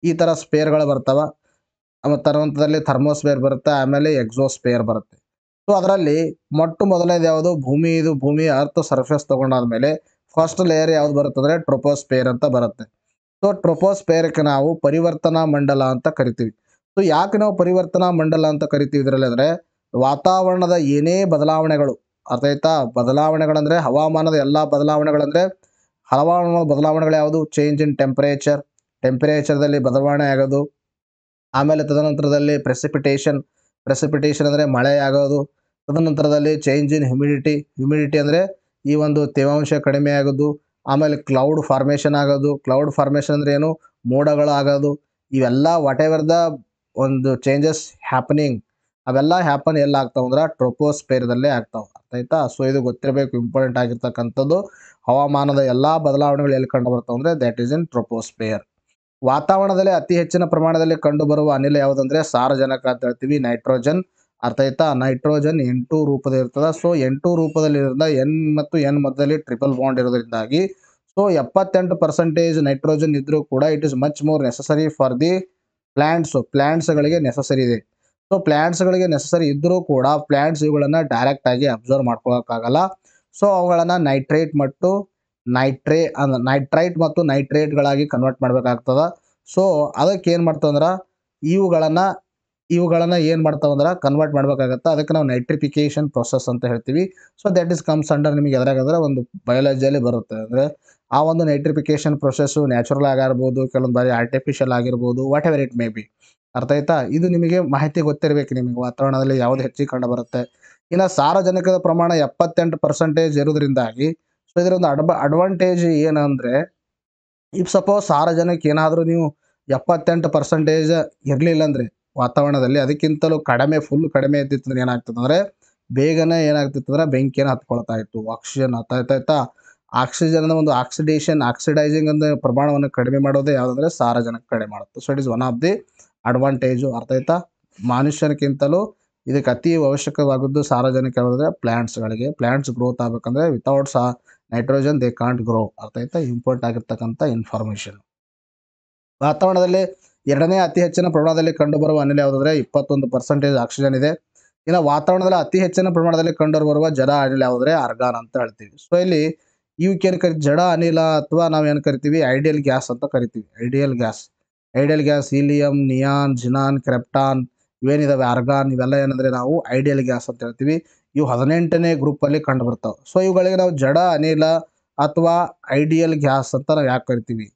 ಈ ಥರ ಸ್ಪೇರ್ಗಳು ಬರ್ತಾವೆ. ತರುವಂಥದ್ದಲ್ಲಿ ಥರ್ಮೋಸ್ಫಿಯರ್ ಬರುತ್ತೆ, ಆಮೇಲೆ ಎಕ್ಸೋಸ್ಫಿಯರ್ ಬರುತ್ತೆ. ಸೊ ಅದರಲ್ಲಿ ಮೊದಲನೇದು ಯಾವುದು, ಭೂಮಿಯ ಅರ್ತ್ ಸರ್ಫೇಸ್ ತೊಗೊಂಡಾದ್ಮೇಲೆ ಫಸ್ಟ್ ಲೇಯರ್ ಯಾವ್ದು ಬರುತ್ತೆ ಅಂದರೆ ಟ್ರೋಪೋಸ್ಫಿಯರ್ ಅಂತ ಬರುತ್ತೆ. ಸೊ ಟ್ರೋಪೋಸ್ಫಿಯರ್ಗೆ ನಾವು ಪರಿವರ್ತನಾ ಮಂಡಲ ಅಂತ ಕರಿತೀವಿ. ಸೊ ಸೊ ಯಾಕೆ ನಾವು ಪರಿವರ್ತನಾ ಮಂಡಲ ಅಂತ ಕರಿತೀವಿ ಇದರಲ್ಲಿ ಅಂದರೆ ವಾತಾವರಣದ ಏನೇ ಬದಲಾವಣೆಗಳು ಅರ್ಥ ಆಯ್ತಾ. ಬದಲಾವಣೆಗಳಂದರೆ ಹವಾಮಾನದ ಎಲ್ಲ ಬದಲಾವಣೆಗಳಂದರೆ ಹವಾಮಾನ ಬದಲಾವಣೆಗಳು ಯಾವುದು? ಚೇಂಜ್ ಇನ್ ಟೆಂಪರೇಚರ್ದಲ್ಲಿ ಬದಲಾವಣೆ ಆಗೋದು. ಆಮೇಲೆ ತದನಂತರದಲ್ಲಿ ಪ್ರೆಸಿಪಿಟೇಷನ್ ಅಂದರೆ ಮಳೆ ಆಗೋದು. ತದನಂತರದಲ್ಲಿ ಚೇಂಜ್ ಇನ್ ಹ್ಯುಮಿಡಿಟಿ ಅಂದರೆ ಈ ಒಂದು ತೇವಾಂಶ ಕಡಿಮೆ ಆಗೋದು. ಆಮೇಲೆ ಕ್ಲೌಡ್ ಫಾರ್ಮೇಷನ್ ಆಗೋದು. ಕ್ಲೌಡ್ ಫಾರ್ಮೇಷನ್ ಅಂದರೆ ಏನು? ಮೋಡಗಳು ಆಗೋದು. ಇವೆಲ್ಲ ವಾಟ್ ಎವರ್ ದ ಒಂದು ಚೇಂಜಸ್ ಹ್ಯಾಪನಿಂಗ್ ಅವೆಲ್ಲ ಹ್ಯಾಪನ್ ಎಲ್ಲ ಆಗ್ತಾವೆ ಅಂದ್ರೆ ಟ್ರೋಪೋಸ್ಫಿಯರ್ದಲ್ಲೇ ಆಗ್ತಾವೆ. ಅರ್ಥ ಆಯ್ತಾ. ಸೊ ಇದು ಗೊತ್ತಿರಬೇಕು, ಇಂಪಾರ್ಟೆಂಟ್ ಆಗಿರ್ತಕ್ಕಂಥದ್ದು. ಹವಾಮಾನದ ಎಲ್ಲ ಬದಲಾವಣೆಗಳು ಎಲ್ಲಿ ಕಂಡು ಬರ್ತಾವೆ ಅಂದರೆ ದ್ಯಾಟ್ ಈಸ್ ಇನ್ ಟ್ರೋಪೋಸ್ಫಿಯರ್. ವಾತಾವರಣದಲ್ಲಿ ಅತಿ ಹೆಚ್ಚಿನ ಪ್ರಮಾಣದಲ್ಲಿ ಕಂಡುಬರುವ ಅನಿಲ ಯಾವುದಂದ್ರೆ ಸಾರಜನಕ ಅಂತ ಹೇಳ್ತೀವಿ, ನೈಟ್ರೋಜನ್. ಅರ್ಥ ಆಯ್ತಾ. ನೈಟ್ರೋಜನ್ N2 ರೂಪದಲ್ಲಿ ಇರ್ತದೆ. ಸೊ N2 ರೂಪದಲ್ಲಿ ಇರೋದ್ರಿಂದ N ಮತ್ತು N ಮಧ್ಯದಲ್ಲಿ ಟ್ರಿಪಲ್ ಬಾಂಡ್ ಇರೋದ್ರಿಂದಾಗಿ ಸೊ 78% ನೈಟ್ರೋಜನ್ ಇದ್ರೂ ಕೂಡ it is much more necessary for the ಪ್ಲಾಂಟ್ಸ್ಗಳಿಗೆ ನೆಸಸರಿ ಇದೆ. ಸೊ ಪ್ಲಾಂಟ್ಸ್ಗಳಿಗೆ ನೆಸಸರಿ ಇದ್ದರೂ ಕೂಡ ಪ್ಲಾಂಟ್ಸ್ ಇವುಗಳನ್ನು ಡೈರೆಕ್ಟ್ ಆಗಿ ಅಬ್ಸರ್ವ್ ಮಾಡ್ಕೊಳ್ಳೋಕ್ಕಾಗಲ್ಲ. ಸೊ ಅವುಗಳನ್ನು ನೈಟ್ರೈಟ್ ಮತ್ತು ನೈಟ್ರೇಟ್ಗಳಾಗಿ ಕನ್ವರ್ಟ್ ಮಾಡಬೇಕಾಗ್ತದೆ. ಸೊ ಅದಕ್ಕೆ ಏನು ಮಾಡ್ತಾವಂದ್ರೆ ಇವುಗಳನ್ನು ಏನು ಮಾಡ್ತಾವಂದ್ರೆ ಕನ್ವರ್ಟ್ ಮಾಡಬೇಕಾಗತ್ತೆ. ಅದಕ್ಕೆ ನಾವು ನೈಟ್ರಿಫಿಕೇಶನ್ ಪ್ರೊಸೆಸ್ ಅಂತ ಹೇಳ್ತೀವಿ. So that is comes under ನಿಮಗೆ ಎದ್ರಾಗಂದ್ರೆ ಒಂದು ಬಯಾಲಜಿಯಲ್ಲಿ ಬರುತ್ತೆ. ಅಂದರೆ ಆ ಒಂದು ನೈಟ್ರಿಫಿಕೇಶನ್ ಪ್ರೊಸೆಸ್ಸು ನ್ಯಾಚುರಲ್ ಆಗಿರ್ಬೋದು, ಕೆಲವೊಂದು ಬಾರಿ ಆರ್ಟಿಫಿಷಿಯಲ್ ಆಗಿರ್ಬೋದು, what ever it may be. ಅರ್ಥ ಆಯ್ತಾ. ಇದು ನಿಮಗೆ ಮಾಹಿತಿ ಗೊತ್ತಿರಬೇಕು. ನಿಮಗೆ ವಾತಾವರಣದಲ್ಲಿ ಯಾವುದು ಹೆಚ್ಚಿಗೆ ಕಂಡು ಬರುತ್ತೆ. ಇನ್ನು ಸಾರಜನಕದ ಪ್ರಮಾಣ 78% ಇರೋದ್ರಿಂದಾಗಿ ಸೊ ಇದರೊಂದು ಅಡ್ವಾಂಟೇಜ್ ಏನಂದರೆ ಇಫ್ ಸಪೋಸ್ ಸಾರಜನಕ ಏನಾದರೂ ನೀವು 78% ಇರಲಿಲ್ಲ ಅಂದರೆ ವಾತಾವರಣದಲ್ಲಿ ಅದಕ್ಕಿಂತಲೂ ಫುಲ್ ಕಡಿಮೆ ಇದ್ದಿತ್ತು ಅಂದ್ರೆ ಏನಾಗ್ತದೆ ಅಂದರೆ ಬೇಗನೆ ಏನಾಗ್ತಿತ್ತು ಅಂದರೆ ಬೆಂಕಿಯನ್ನು ಹತ್ಕೊಳ್ತಾ ಇತ್ತು. ಆಕ್ಸಿಜನ್ ಆಯ್ತಾ. ಆಕ್ಸಿಜನ್ ಒಂದು ಆಕ್ಸಿಡೈಸಿಂಗ್ ಅಂದ್ರೆ ಪ್ರಮಾಣವನ್ನು ಕಡಿಮೆ ಮಾಡೋದೇ ಯಾವುದಂದ್ರೆ ಸಾರಜನಕ ಕಡಿಮೆ ಮಾಡುತ್ತೆ. So it is one of the advantage. ಅರ್ಥ ಆಯ್ತಾ. ಮನುಷ್ಯನಕ್ಕಿಂತಲೂ ಇದಕ್ಕೆ ಅತಿ ಅವಶ್ಯಕವಾದದ್ದು ಸಾರಜನಕ ಯಾವುದಂದ್ರೆ ಪ್ಲಾಂಟ್ಸ್ ಗ್ರೋತ್ ಆಗಬೇಕಂದ್ರೆ without nitrogen they can't grow. ಅರ್ಥ ಆಯ್ತಾ. ಇಂಪಾರ್ಟೆಂಟ್ ಆಗಿರ್ತಕ್ಕಂಥ ಇನ್ಫಾರ್ಮೇಷನ್. ವಾತಾವರಣದಲ್ಲಿ ಎರಡನೇ ಅತಿ ಹೆಚ್ಚಿನ ಪ್ರಮಾಣದಲ್ಲಿ ಕಂಡುಬರುವ ಅನಿಲ ಯಾವುದಂದ್ರೆ 21% ಆಕ್ಸಿಜನ್ ಇದೆ. ಇನ್ನು ವಾತಾವರಣದಲ್ಲಿ ಅತಿ ಹೆಚ್ಚಿನ ಪ್ರಮಾಣದಲ್ಲಿ ಕಂಡುಬರುವ ಜಡ ಅನಿಲ ಯಾವುದಂದ್ರೆ ಆರ್ಗಾನ್ ಅಂತ ಹೇಳ್ತೀವಿ. ಸೊ ಇಲ್ಲಿ ಇವಕ್ಕೇನು ಜಡ ಅನಿಲ ಅಥವಾ ನಾವೇನು ಕರಿತೀವಿ ಐಡಿಯಲ್ ಗ್ಯಾಸ್ ಅಂತ ಕರಿತೀವಿ. Ideal gas helium, neon, xenon, krypton ಇವೇನಿದಾವೆ ಆರ್ಗಾನ್ ಇವೆಲ್ಲ ಏನಂದರೆ ನಾವು ಐಡಿಯಲ್ ಗ್ಯಾಸ್ ಅಂತ ಹೇಳ್ತೀವಿ. ಇವು 18ನೇ ಗ್ರೂಪಲ್ಲಿ ಕಂಡು ಬರ್ತಾವೆ. ಸೊ ಇವುಗಳಿಗೆ ನಾವು ಜಡ ಅನಿಲ ಅಥವಾ ಐಡಿಯಲ್ ಗ್ಯಾಸ್ ಅಂತ ನಾವು ಯಾಕೆ ಕರಿತೀವಿ?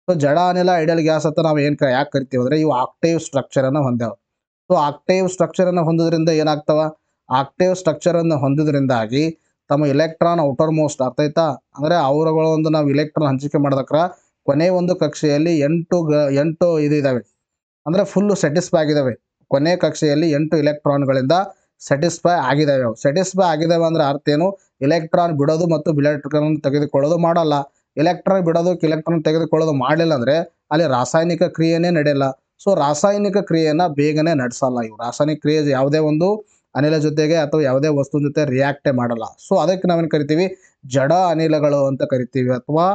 ಸೊ ಜಡ ಅನಿಲ ಐಡಿಯಲ್ ಗ್ಯಾಸ್ ಅಂತ ನಾವು ಯಾಕೆ ಕರಿತೀವಿ ಅಂದರೆ ಇವು ಆಕ್ಟೇವ್ ಸ್ಟ್ರಕ್ಚರನ್ನು ಹೊಂದ್ಯಾವ. ಸೊ ಆಕ್ಟೇವ್ ಸ್ಟ್ರಕ್ಚರನ್ನು ಹೊಂದೋದ್ರಿಂದ ಏನಾಗ್ತವ? ಆಕ್ಟೇವ್ ಸ್ಟ್ರಕ್ಚರನ್ನು ಹೊಂದೋದ್ರಿಂದಾಗಿ ತಮ್ಮ ಇಲೆಕ್ಟ್ರಾನ್ ಔಟರ್ ಮೋಸ್ಟ್ ಅರ್ಥ ಆಯ್ತಾ. ಅಂದರೆ ಅವರುಗಳ ಒಂದು ನಾವು ಇಲೆಕ್ಟ್ರಾನ್ ಹಂಚಿಕೆ ಮಾಡಿದಕ್ರ ಕೊನೆ ಒಂದು ಕಕ್ಷೆಯಲ್ಲಿ 8 ಇದಾವೆ ಅಂದರೆ ಫುಲ್ಲು ಸ್ಯಾಟಿಸ್ಫೈ ಆಗಿದ್ದಾವೆ. ಕೊನೆ ಕಕ್ಷೆಯಲ್ಲಿ 8 ಇಲೆಕ್ಟ್ರಾನ್ಗಳಿಂದ ಸ್ಯಾಟಿಸ್ಫೈ ಆಗಿದ್ದಾವೆ ಅಂದರೆ ಅರ್ಥ ಏನು? ಇಲೆಕ್ಟ್ರಾನ್ ಬಿಡೋದು ಮತ್ತು ಇಲೆಕ್ಟ್ರಾನ್ ತೆಗೆದುಕೊಳ್ಳೋದು ಮಾಡಲ್ಲ. ಇಲೆಕ್ಟ್ರಾನ್ ತೆಗೆದುಕೊಳ್ಳೋದು ಮಾಡಲಿಲ್ಲ ಅಂದರೆ ಅಲ್ಲಿ ರಾಸಾಯನಿಕ ಕ್ರಿಯೆನೇ ನಡೆಯಲ್ಲ. ಸೊ ರಾಸಾಯನಿಕ ಕ್ರಿಯೆಯನ್ನು ಬೇಗನೆ ನಡೆಸಲ್ಲ. ಇವು ರಾಸಾಯನಿಕ ಕ್ರಿಯೆ ಯಾವುದೇ ಒಂದು ಅನಿಲ ಜೊತೆಗೆ ಅಥವಾ ಯಾವುದೇ ವಸ್ತು ಜೊತೆ ರಿಯಾಕ್ಟೇ ಮಾಡಲ್ಲ. ಸೊ ಅದಕ್ಕೆ ನಾವೇನು ಕರಿತೀವಿ? ಜಡ ಅನಿಲಗಳು ಅಂತ ಕರಿತೀವಿ ಅಥವಾ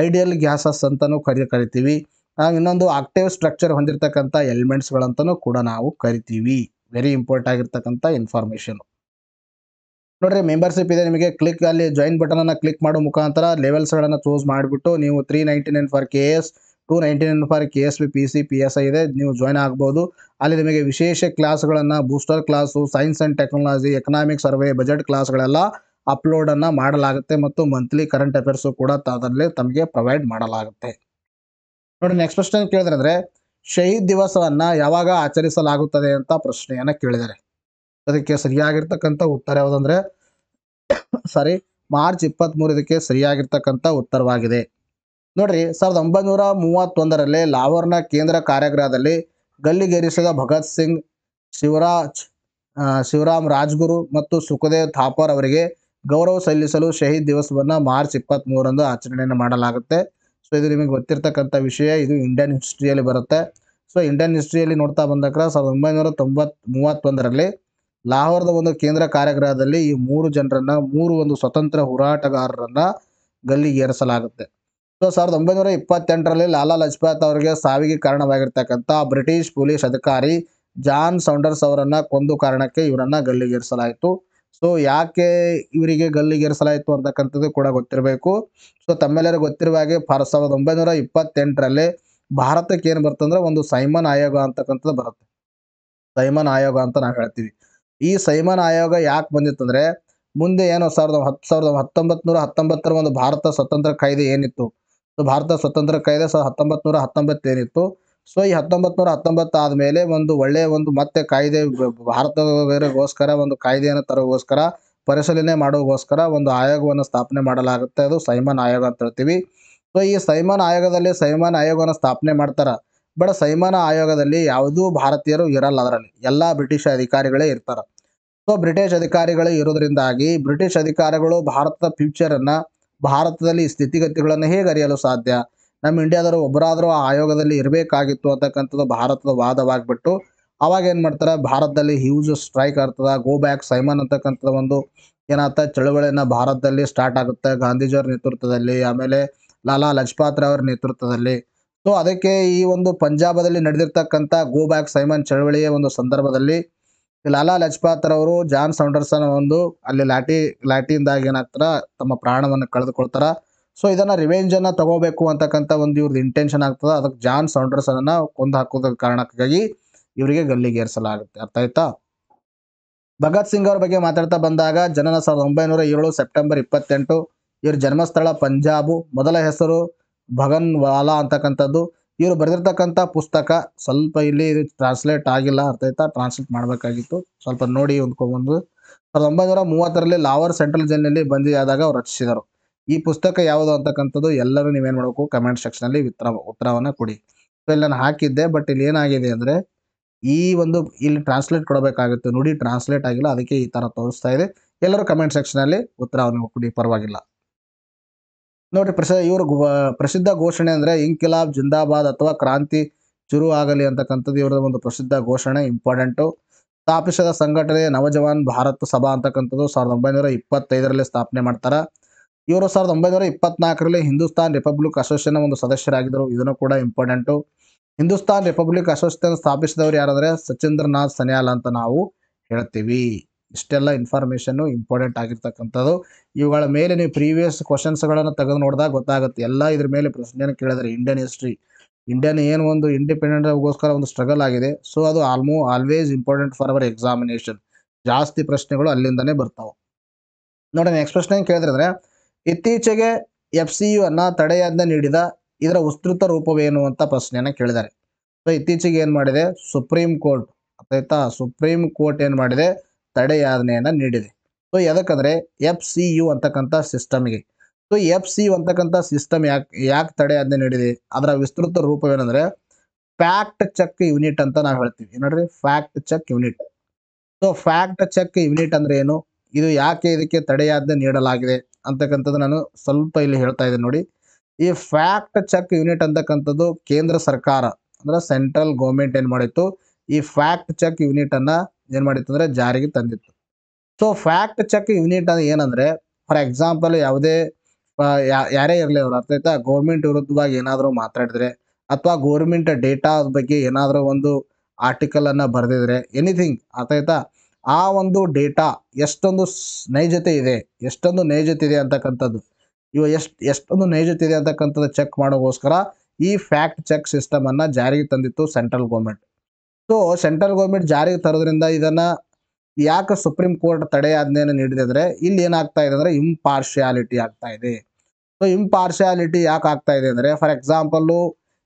ಐಡಿಯಲ್ ಗ್ಯಾಸಸ್ ಅಂತಲೂ ಕರಿತೀವಿ. ಇನ್ನೊಂದು ಆಕ್ಟಿವ್ ಸ್ಟ್ರಕ್ಚರ್ ಹೊಂದಿರತಕ್ಕಂಥ ಎಲಿಮೆಂಟ್ಸ್ಗಳಂತಲೂ ಕೂಡ ನಾವು ಕರಿತೀವಿ. ವೆರಿ ಇಂಪಾರ್ಟೆಂಟ್ ಆಗಿರ್ತಕ್ಕಂಥ ಇನ್ಫಾರ್ಮೇಷನ್. ನೋಡ್ರಿ ಮೆಂಬರ್ಶಿಪ್ ಇದೆ ನಿಮಗೆ. ಅಲ್ಲಿ ಜಾಯಿನ್ ಬಟನನ್ನು ಕ್ಲಿಕ್ ಮಾಡೋ ಮುಖಾಂತರ ಲೆವೆಲ್ಸ್ಗಳನ್ನು ಚೂಸ್ ಮಾಡಿಬಿಟ್ಟು ನೀವು 399 for KS, 299 for KSB PC PSI ಇದೆ, ನೀವು ಜಾಯ್ನ್ ಆಗ್ಬೋದು. ಅಲ್ಲಿ ನಿಮಗೆ ವಿಶೇಷ ಕ್ಲಾಸ್ಗಳನ್ನು, booster class, science and technology, economic survey, budget ಕ್ಲಾಸ್ಗಳೆಲ್ಲ ಅಪ್ಲೋಡನ್ನು ಮಾಡಲಾಗುತ್ತೆ ಮತ್ತು ಮಂತ್ಲಿ ಕರೆಂಟ್ ಅಫೇರ್ಸು ಕೂಡ ಅದರಲ್ಲಿ ತಮಗೆ ಪ್ರೊವೈಡ್ ಮಾಡಲಾಗುತ್ತೆ. ನೋಡಿ ನೆಕ್ಸ್ಟ್ ಪ್ರಶ್ನೆ ಕೇಳಿದ್ರೆ ಅಂದರೆ ಶಹೀದ್ ದಿವಸವನ್ನು ಯಾವಾಗ ಆಚರಿಸಲಾಗುತ್ತದೆ ಅಂತ ಪ್ರಶ್ನೆಯನ್ನು ಕೇಳಿದ್ದಾರೆ. ಅದಕ್ಕೆ ಸರಿಯಾಗಿರ್ತಕ್ಕಂಥ ಉತ್ತರ ಯಾವುದಂದ್ರೆ ಮಾರ್ಚ್ 23 ಇದಕ್ಕೆ ಸರಿಯಾಗಿರ್ತಕ್ಕಂಥ ಉತ್ತರವಾಗಿದೆ. ನೋಡ್ರಿ 1931ರಲ್ಲಿ ಲಾಹೋರ್ನ ಕೇಂದ್ರ ಕಾರಾಗೃಹದಲ್ಲಿ ಗಲ್ಲಿಗೇರಿಸಿದ ಭಗತ್ ಸಿಂಗ್, ಶಿವರಾಮ್ ರಾಜ್ಗುರು ಮತ್ತು ಸುಖದೇವ್ ಥಾಪರ್ ಅವರಿಗೆ ಗೌರವ ಸಲ್ಲಿಸಲು ಶಹೀದ್ ದಿವಸವನ್ನು ಮಾರ್ಚ್ 23ರಂದು ಆಚರಣೆಯನ್ನು ಮಾಡಲಾಗುತ್ತೆ. ಸೊ ಇದು ನಿಮಗೆ ಗೊತ್ತಿರ್ತಕ್ಕಂಥ ವಿಷಯ. ಇದು ಇಂಡಿಯನ್ ಹಿಸ್ಟ್ರಿಯಲ್ಲಿ ಬರುತ್ತೆ. ಸೊ ಇಂಡಿಯನ್ ಹಿಸ್ಟ್ರಿಯಲ್ಲಿ ನೋಡ್ತಾ ಬಂದಾಗ 1931ರಲ್ಲಿ ಲಾಹೋರ್ದ ಒಂದು ಕೇಂದ್ರ ಕಾರಾಗೃಹದಲ್ಲಿ ಈ 3 ಒಂದು ಸ್ವತಂತ್ರ ಹೋರಾಟಗಾರರನ್ನ ಗಲ್ಲಿಗೇರಿಸಲಾಗುತ್ತೆ. ಸೊ 1928ರಲ್ಲಿ ಲಾಲಾ ಲಜಪತ್ ಅವರಿಗೆ ಸಾವಿಗೆ ಕಾರಣವಾಗಿರ್ತಕ್ಕಂಥ ಬ್ರಿಟಿಷ್ ಪೊಲೀಸ್ ಅಧಿಕಾರಿ ಜಾನ್ ಸೌಂಡರ್ಸ್ ಅವರನ್ನ ಕೊಂದು ಕಾರಣಕ್ಕೆ ಇವರನ್ನ ಗಲ್ಲಿಗೇರಿಸಲಾಯಿತು. ಸೊ ಯಾಕೆ ಇವರಿಗೆ ಗಲ್ಲಿಗೇರಿಸಲಾಯಿತು ಅಂತಕ್ಕಂಥದ್ದು ಕೂಡ ಗೊತ್ತಿರಬೇಕು. ಸೊ ತಮ್ಮೆಲ್ಲರೂ ಗೊತ್ತಿರುವ ಹಾಗೆ 1928ರಲ್ಲಿ ಭಾರತಕ್ಕೆ ಏನು ಬರ್ತಂದ್ರೆ ಒಂದು ಸೈಮನ್ ಆಯೋಗ ಅಂತಕ್ಕಂಥದ್ದು ಬರುತ್ತೆ. ಸೈಮನ್ ಆಯೋಗ ಅಂತ ನಾವು ಹೇಳ್ತೀವಿ. ಈ ಸೈಮನ್ ಆಯೋಗ ಯಾಕೆ ಬಂದಿತ್ತಂದ್ರೆ ಮುಂದೆ ಏನು 1919 ಒಂದು ಭಾರತ ಸ್ವತಂತ್ರ ಕಾಯ್ದೆ ಏನಿತ್ತು, ಸೊ ಭಾರತ ಸ್ವತಂತ್ರ ಕಾಯ್ದೆ 1919 ಏನಿತ್ತು, ಸೊ ಈ 1919 ಆದಮೇಲೆ ಒಂದು ಒಳ್ಳೆಯ ಒಂದು ಮತ್ತೆ ಕಾಯ್ದೆ ಭಾರತಗೋಸ್ಕರ ಒಂದು ಕಾಯ್ದೆಯನ್ನು ತರೋಗೋಸ್ಕರ ಪರಿಶೀಲನೆ ಮಾಡೋಗೋಸ್ಕರ ಒಂದು ಆಯೋಗವನ್ನು ಸ್ಥಾಪನೆ ಮಾಡಲಾಗುತ್ತೆ. ಅದು ಸೈಮನ್ ಆಯೋಗ ಅಂತ ಹೇಳ್ತೀವಿ. ಸೊ ಈ ಸೈಮನ್ ಆಯೋಗದಲ್ಲಿ ಸೈಮನ್ ಆಯೋಗವನ್ನು ಸ್ಥಾಪನೆ ಮಾಡ್ತಾರ. ಬಟ್ ಸೈಮನ್ ಆಯೋಗದಲ್ಲಿ ಯಾವುದೂ ಭಾರತೀಯರು ಇರಲ್ಲ, ಅದರಲ್ಲಿ ಎಲ್ಲ ಬ್ರಿಟಿಷ್ ಅಧಿಕಾರಿಗಳೇ ಇರ್ತಾರ. ಸೊ ಬ್ರಿಟಿಷ್ ಅಧಿಕಾರಿಗಳು ಇರೋದ್ರಿಂದಾಗಿ ಬ್ರಿಟಿಷ್ ಅಧಿಕಾರಿಗಳು ಭಾರತದ ಫ್ಯೂಚರನ್ನು, ಭಾರತದಲ್ಲಿ ಸ್ಥಿತಿಗತಿಗಳನ್ನು ಹೇಗೆ ಅರಿಯಲು ಸಾಧ್ಯ, ನಮ್ಮ ಇಂಡಿಯಾದವರು ಒಬ್ಬರಾದರೂ ಆ ಆಯೋಗದಲ್ಲಿ ಇರಬೇಕಾಗಿತ್ತು ಅಂತಕ್ಕಂಥದ್ದು ಭಾರತದ ವಾದವಾಗಿಬಿಟ್ಟು ಅವಾಗ ಏನು ಮಾಡ್ತಾರೆ, ಭಾರತದಲ್ಲಿ ಹ್ಯೂಜ್ ಸ್ಟ್ರೈಕ್ ಆಗ್ತದೆ. ಗೋ ಬ್ಯಾಕ್ ಸೈಮನ್ ಅಂತಕ್ಕಂಥದ್ದು ಒಂದು ಏನಾಗ್ತಾ ಚಳುವಳಿಯನ್ನು ಭಾರತದಲ್ಲಿ ಸ್ಟಾರ್ಟ್ ಆಗುತ್ತೆ ಗಾಂಧೀಜಿಯವರ ನೇತೃತ್ವದಲ್ಲಿ, ಆಮೇಲೆ ಲಾಲಾ ಲಜಪತ್ ರಾವ್ ಅವರ ನೇತೃತ್ವದಲ್ಲಿ. ಸೊ ಅದಕ್ಕೆ ಈ ಒಂದು ಪಂಜಾಬದಲ್ಲಿ ನಡೆದಿರ್ತಕ್ಕಂಥ ಗೋ ಬ್ಯಾಕ್ ಸೈಮನ್ ಚಳವಳಿಯ ಒಂದು ಸಂದರ್ಭದಲ್ಲಿ ಲಾಲಾ ಲಜಪತ್ ರವರು ಜಾನ್ ಸೌಂಡರ್ಸನ್ ಒಂದು ಅಲ್ಲಿ ಲಾಠಿಯಿಂದಾಗಿ ಏನಾಗ್ತಾರ ತಮ್ಮ ಪ್ರಾಣವನ್ನು ಕಳೆದುಕೊಳ್ತಾರ. ಸೊ ಇದನ್ನ ರಿವೆಂಜ್ ಅನ್ನ ತಗೋಬೇಕು ಅಂತಕ್ಕಂಥ ಒಂದು ಇವ್ರದ್ದು ಇಂಟೆನ್ಷನ್ ಆಗ್ತದ. ಅದಕ್ಕೆ ಜಾನ್ ಸೌಂಡರ್ಸನ್ ಅನ್ನ ಕೊಂದು ಹಾಕೋದ ಕಾರಣಕ್ಕಾಗಿ ಇವರಿಗೆ ಗಲ್ಲಿಗೇರಿಸಲಾಗುತ್ತೆ. ಅರ್ಥ ಆಯ್ತಾ? ಭಗತ್ ಸಿಂಗ್ ಅವ್ರ ಬಗ್ಗೆ ಮಾತಾಡ್ತಾ ಬಂದಾಗ ಜನನ 1907 ಸೆಪ್ಟೆಂಬರ್ 28. ಇವ್ರ ಜನ್ಮಸ್ಥಳ ಪಂಜಾಬು. ಮೊದಲ ಹೆಸರು ಭಗನ್ ವಾಲಾ ಅಂತಕ್ಕಂಥದ್ದು. ಇವರು ಬರೆದಿರ್ತಕ್ಕಂಥ ಪುಸ್ತಕ ಸ್ವಲ್ಪ ಇಲ್ಲಿ ಟ್ರಾನ್ಸ್ಲೇಟ್ ಆಗಿಲ್ಲ, ಅರ್ಥ ಆಯ್ತಾ? ಟ್ರಾನ್ಸ್ಲೇಟ್ ಮಾಡಬೇಕಾಗಿತ್ತು, ಸ್ವಲ್ಪ ನೋಡಿ ಹೊಂದ್ಕೊಂಡ್ಬಂದು. 1930ರಲ್ಲಿ ಲಾಹೋರ್ ಸೆಂಟ್ರಲ್ ಜೈಲಿನಲ್ಲಿ ಬಂದಿಯಾದಾಗ ಅವ್ರು ರಚಿಸಿದರು. ಈ ಪುಸ್ತಕ ಯಾವುದು ಅಂತಕ್ಕಂಥದ್ದು ಎಲ್ಲರೂ ನೀವೇನು ಮಾಡಬೇಕು, ಕಮೆಂಟ್ ಸೆಕ್ಷನಲ್ಲಿ ಉತ್ತರವನ್ನು ಕೊಡಿ. ಸೊ ಇಲ್ಲಿ ನಾನು ಹಾಕಿದ್ದೆ, ಬಟ್ ಇಲ್ಲಿ ಏನಾಗಿದೆ ಅಂದರೆ ಈ ಒಂದು ಇಲ್ಲಿ ಟ್ರಾನ್ಸ್ಲೇಟ್ ಕೊಡಬೇಕಾಗುತ್ತೆ, ನೋಡಿ ಟ್ರಾನ್ಸ್ಲೇಟ್ ಆಗಿಲ್ಲ, ಅದಕ್ಕೆ ಈ ಥರ ತೋರಿಸ್ತಾ ಇದೆ. ಎಲ್ಲರೂ ಕಮೆಂಟ್ ಸೆಕ್ಷನಲ್ಲಿ ಉತ್ತರವನ್ನು ಕೊಡಿ, ಪರವಾಗಿಲ್ಲ. ನೋಡಿ ಇವರು ಪ್ರಸಿದ್ಧ ಘೋಷಣೆ ಅಂದರೆ ಇಂಕಿಲಾಬ್ ಜಿಂದಾಬಾದ್ ಅಥವಾ ಕ್ರಾಂತಿ ಶುರು ಆಗಲಿ ಅಂತಕ್ಕಂಥದ್ದು ಇವರ ಒಂದು ಪ್ರಸಿದ್ಧ ಘೋಷಣೆ, ಇಂಪಾರ್ಟೆಂಟು. ಸ್ಥಾಪಿಸಿದ ಸಂಘಟನೆ ನವಜವಾನ್ ಭಾರತ್ ಸಭಾ ಅಂತಕ್ಕಂಥದ್ದು 1925ರಲ್ಲಿ ಸ್ಥಾಪನೆ ಮಾಡ್ತಾರೆ. ಇವರು 1924ರಲ್ಲಿ ಹಿಂದೂಸ್ತಾನ್ ರಿಪಬ್ಲಿಕ್ ಅಸೋಸಿಯೇಷನ್ ಒಂದು ಸದಸ್ಯರಾಗಿದ್ದರು, ಇದನ್ನು ಕೂಡ ಇಂಪಾರ್ಟೆಂಟು. ಹಿಂದೂಸ್ತಾನ್ ರಿಪಬ್ಲಿಕ್ ಅಸೋಸಿಯೇಷನ್ ಸ್ಥಾಪಿಸಿದವರು ಯಾರಂದರೆ ಸಚೇಂದ್ರನಾಥ್ ಸನ್ಯಾಲ್ ಅಂತ ನಾವು ಹೇಳ್ತೀವಿ. ಇಷ್ಟೆಲ್ಲ ಇನ್ಫಾರ್ಮೇಷನ್ನು ಇಂಪಾರ್ಟೆಂಟ್ ಆಗಿರ್ತಕ್ಕಂಥದ್ದು. ಇವುಗಳ ಮೇಲೆ ನೀವು ಪ್ರೀವಿಯಸ್ ಕ್ವಶನ್ಸ್ಗಳನ್ನು ತೆಗೆದು ನೋಡಿದಾಗ ಗೊತ್ತಾಗುತ್ತೆ. ಎಲ್ಲ ಇದ್ರ ಮೇಲೆ ಪ್ರಶ್ನೆಯನ್ನು ಕೇಳಿದರೆ ಇಂಡಿಯನ್ ಹಿಸ್ಟ್ರಿ, ಇಂಡಿಯನ್ ಏನು ಒಂದು ಇಂಡಿಪೆಂಡೆಂಟ್ಗೋಸ್ಕರ ಒಂದು ಸ್ಟ್ರಗಲ್ ಆಗಿದೆ. ಸೊ ಅದು always important for our examination. ಜಾಸ್ತಿ ಪ್ರಶ್ನೆಗಳು ಅಲ್ಲಿಂದನೇ ಬರ್ತಾವೆ. ನೋಡಿ ನೆಕ್ಸ್ಟ್ ಪ್ರಶ್ನೆ ಏನು ಕೇಳಿದ್ರೆ, ಇತ್ತೀಚೆಗೆ FCU ಅನ್ನ ತಡೆಯಾಜ್ಞೆ ನೀಡಿದ ಇದರ ವಿಸ್ತೃತ ರೂಪವೇನು ಅಂತ ಪ್ರಶ್ನೆಯನ್ನು ಕೇಳಿದ್ದಾರೆ. ಸೊ ಇತ್ತೀಚೆಗೆ ಏನು ಮಾಡಿದೆ, ಸುಪ್ರೀಂ ಕೋರ್ಟ್, ಆಯ್ತಾ, ಸುಪ್ರೀಂ ಕೋರ್ಟ್ ಏನು ಮಾಡಿದೆ, ತಡೆಯಾಜ್ಞೆಯನ್ನು ನೀಡಿದೆ. ಸೊ ಎದಕ್ಕಂದ್ರೆ FCU ಅಂತಕ್ಕಂಥ ಸಿಸ್ಟಮ್ಗೆ. ಸೊ FCU ಅಂತಕ್ಕಂಥ ಸಿಸ್ಟಮ್ ಯಾಕೆ ತಡೆಯಾಜ್ಞೆ ನೀಡಿದೆ, ಅದರ ವಿಸ್ತೃತ ರೂಪವೇನೆಂದರೆ ಫ್ಯಾಕ್ಟ್ ಚೆಕ್ ಯೂನಿಟ್ ಅಂತ ನಾವು ಹೇಳ್ತೀವಿ. ನೋಡ್ರಿ, fact check unit. So fact check unit ಅಂದ್ರೆ ಏನು, ಇದು ಯಾಕೆ ಇದಕ್ಕೆ ತಡೆಯಾಜ್ಞೆ ನೀಡಲಾಗಿದೆ ಅಂತಕ್ಕಂಥದ್ದು ನಾನು ಸ್ವಲ್ಪ ಇಲ್ಲಿ ಹೇಳ್ತಾ ಇದ್ದೀನಿ ನೋಡಿ. ಈ ಫ್ಯಾಕ್ಟ್ ಚೆಕ್ ಯೂನಿಟ್ ಅಂತಕ್ಕಂಥದ್ದು ಕೇಂದ್ರ ಸರ್ಕಾರ ಅಂದ್ರೆ ಸೆಂಟ್ರಲ್ ಗೌರ್ಮೆಂಟ್ ಏನು ಮಾಡಿತ್ತು, ಈ ಫ್ಯಾಕ್ಟ್ ಚೆಕ್ ಯೂನಿಟ್ ಅನ್ನ ಏನು ಮಾಡಿತ್ತು ಅಂದ್ರೆ ಜಾರಿಗೆ ತಂದಿತ್ತು. ಸೊ ಫ್ಯಾಕ್ಟ್ ಚೆಕ್ ಯೂನಿಟ್ ಅದು ಏನಂದ್ರೆ, ಫಾರ್ ಎಕ್ಸಾಂಪಲ್ ಯಾವುದೇ ಯಾರೇ ಇರಲಿ ಅವ್ರು, ಅರ್ಥ ಆಯ್ತಾ, ಗೌರ್ಮೆಂಟ್ ವಿರುದ್ಧವಾಗಿ ಏನಾದರೂ ಮಾತಾಡಿದ್ರೆ ಅಥವಾ ಗೌರ್ಮೆಂಟ್ ಡೇಟಾ ಬಗ್ಗೆ ಏನಾದರೂ ಒಂದು ಆರ್ಟಿಕಲ್ ಅನ್ನ ಬರೆದಿದ್ರೆ, ಎನಿಥಿಂಗ್, ಅರ್ಥ ಆಯ್ತಾ, ಆ ಒಂದು ಡೇಟಾ ಎಷ್ಟೊಂದು ನೈಜತೆ ಇದೆ ಅಂತಕ್ಕಂಥದ್ದು, ಎಷ್ಟೊಂದು ನೈಜತೆ ಇದೆ ಅಂತಕ್ಕಂಥದ್ದು ಚೆಕ್ ಮಾಡೋಗೋಸ್ಕರ ಈ ಫ್ಯಾಕ್ಟ್ ಚೆಕ್ ಸಿಸ್ಟಮ್ ಅನ್ನ ಜಾರಿಗೆ ತಂದಿತ್ತು central government. So central government ಜಾರಿಗೆ ತರೋದ್ರಿಂದ ಇದನ್ನ ಯಾಕೆ ಸುಪ್ರೀಂ ಕೋರ್ಟ್ ತಡೆಯಾಜ್ಞೆಯನ್ನು ನೀಡಿದೆ ಅಂದರೆ, ಇಲ್ಲಿ ಏನಾಗ್ತಾ ಇದೆ ಅಂದರೆ ಇಂಪಾರ್ಶಿಯಾಲಿಟಿ ಆಗ್ತಾ ಇದೆ. ಸೊ ಇಂಪಾರ್ಶಿಯಾಲಿಟಿ ಯಾಕೆ ಆಗ್ತಾ ಇದೆ ಅಂದರೆ, ಫಾರ್ ಎಕ್ಸಾಂಪಲ್ಲು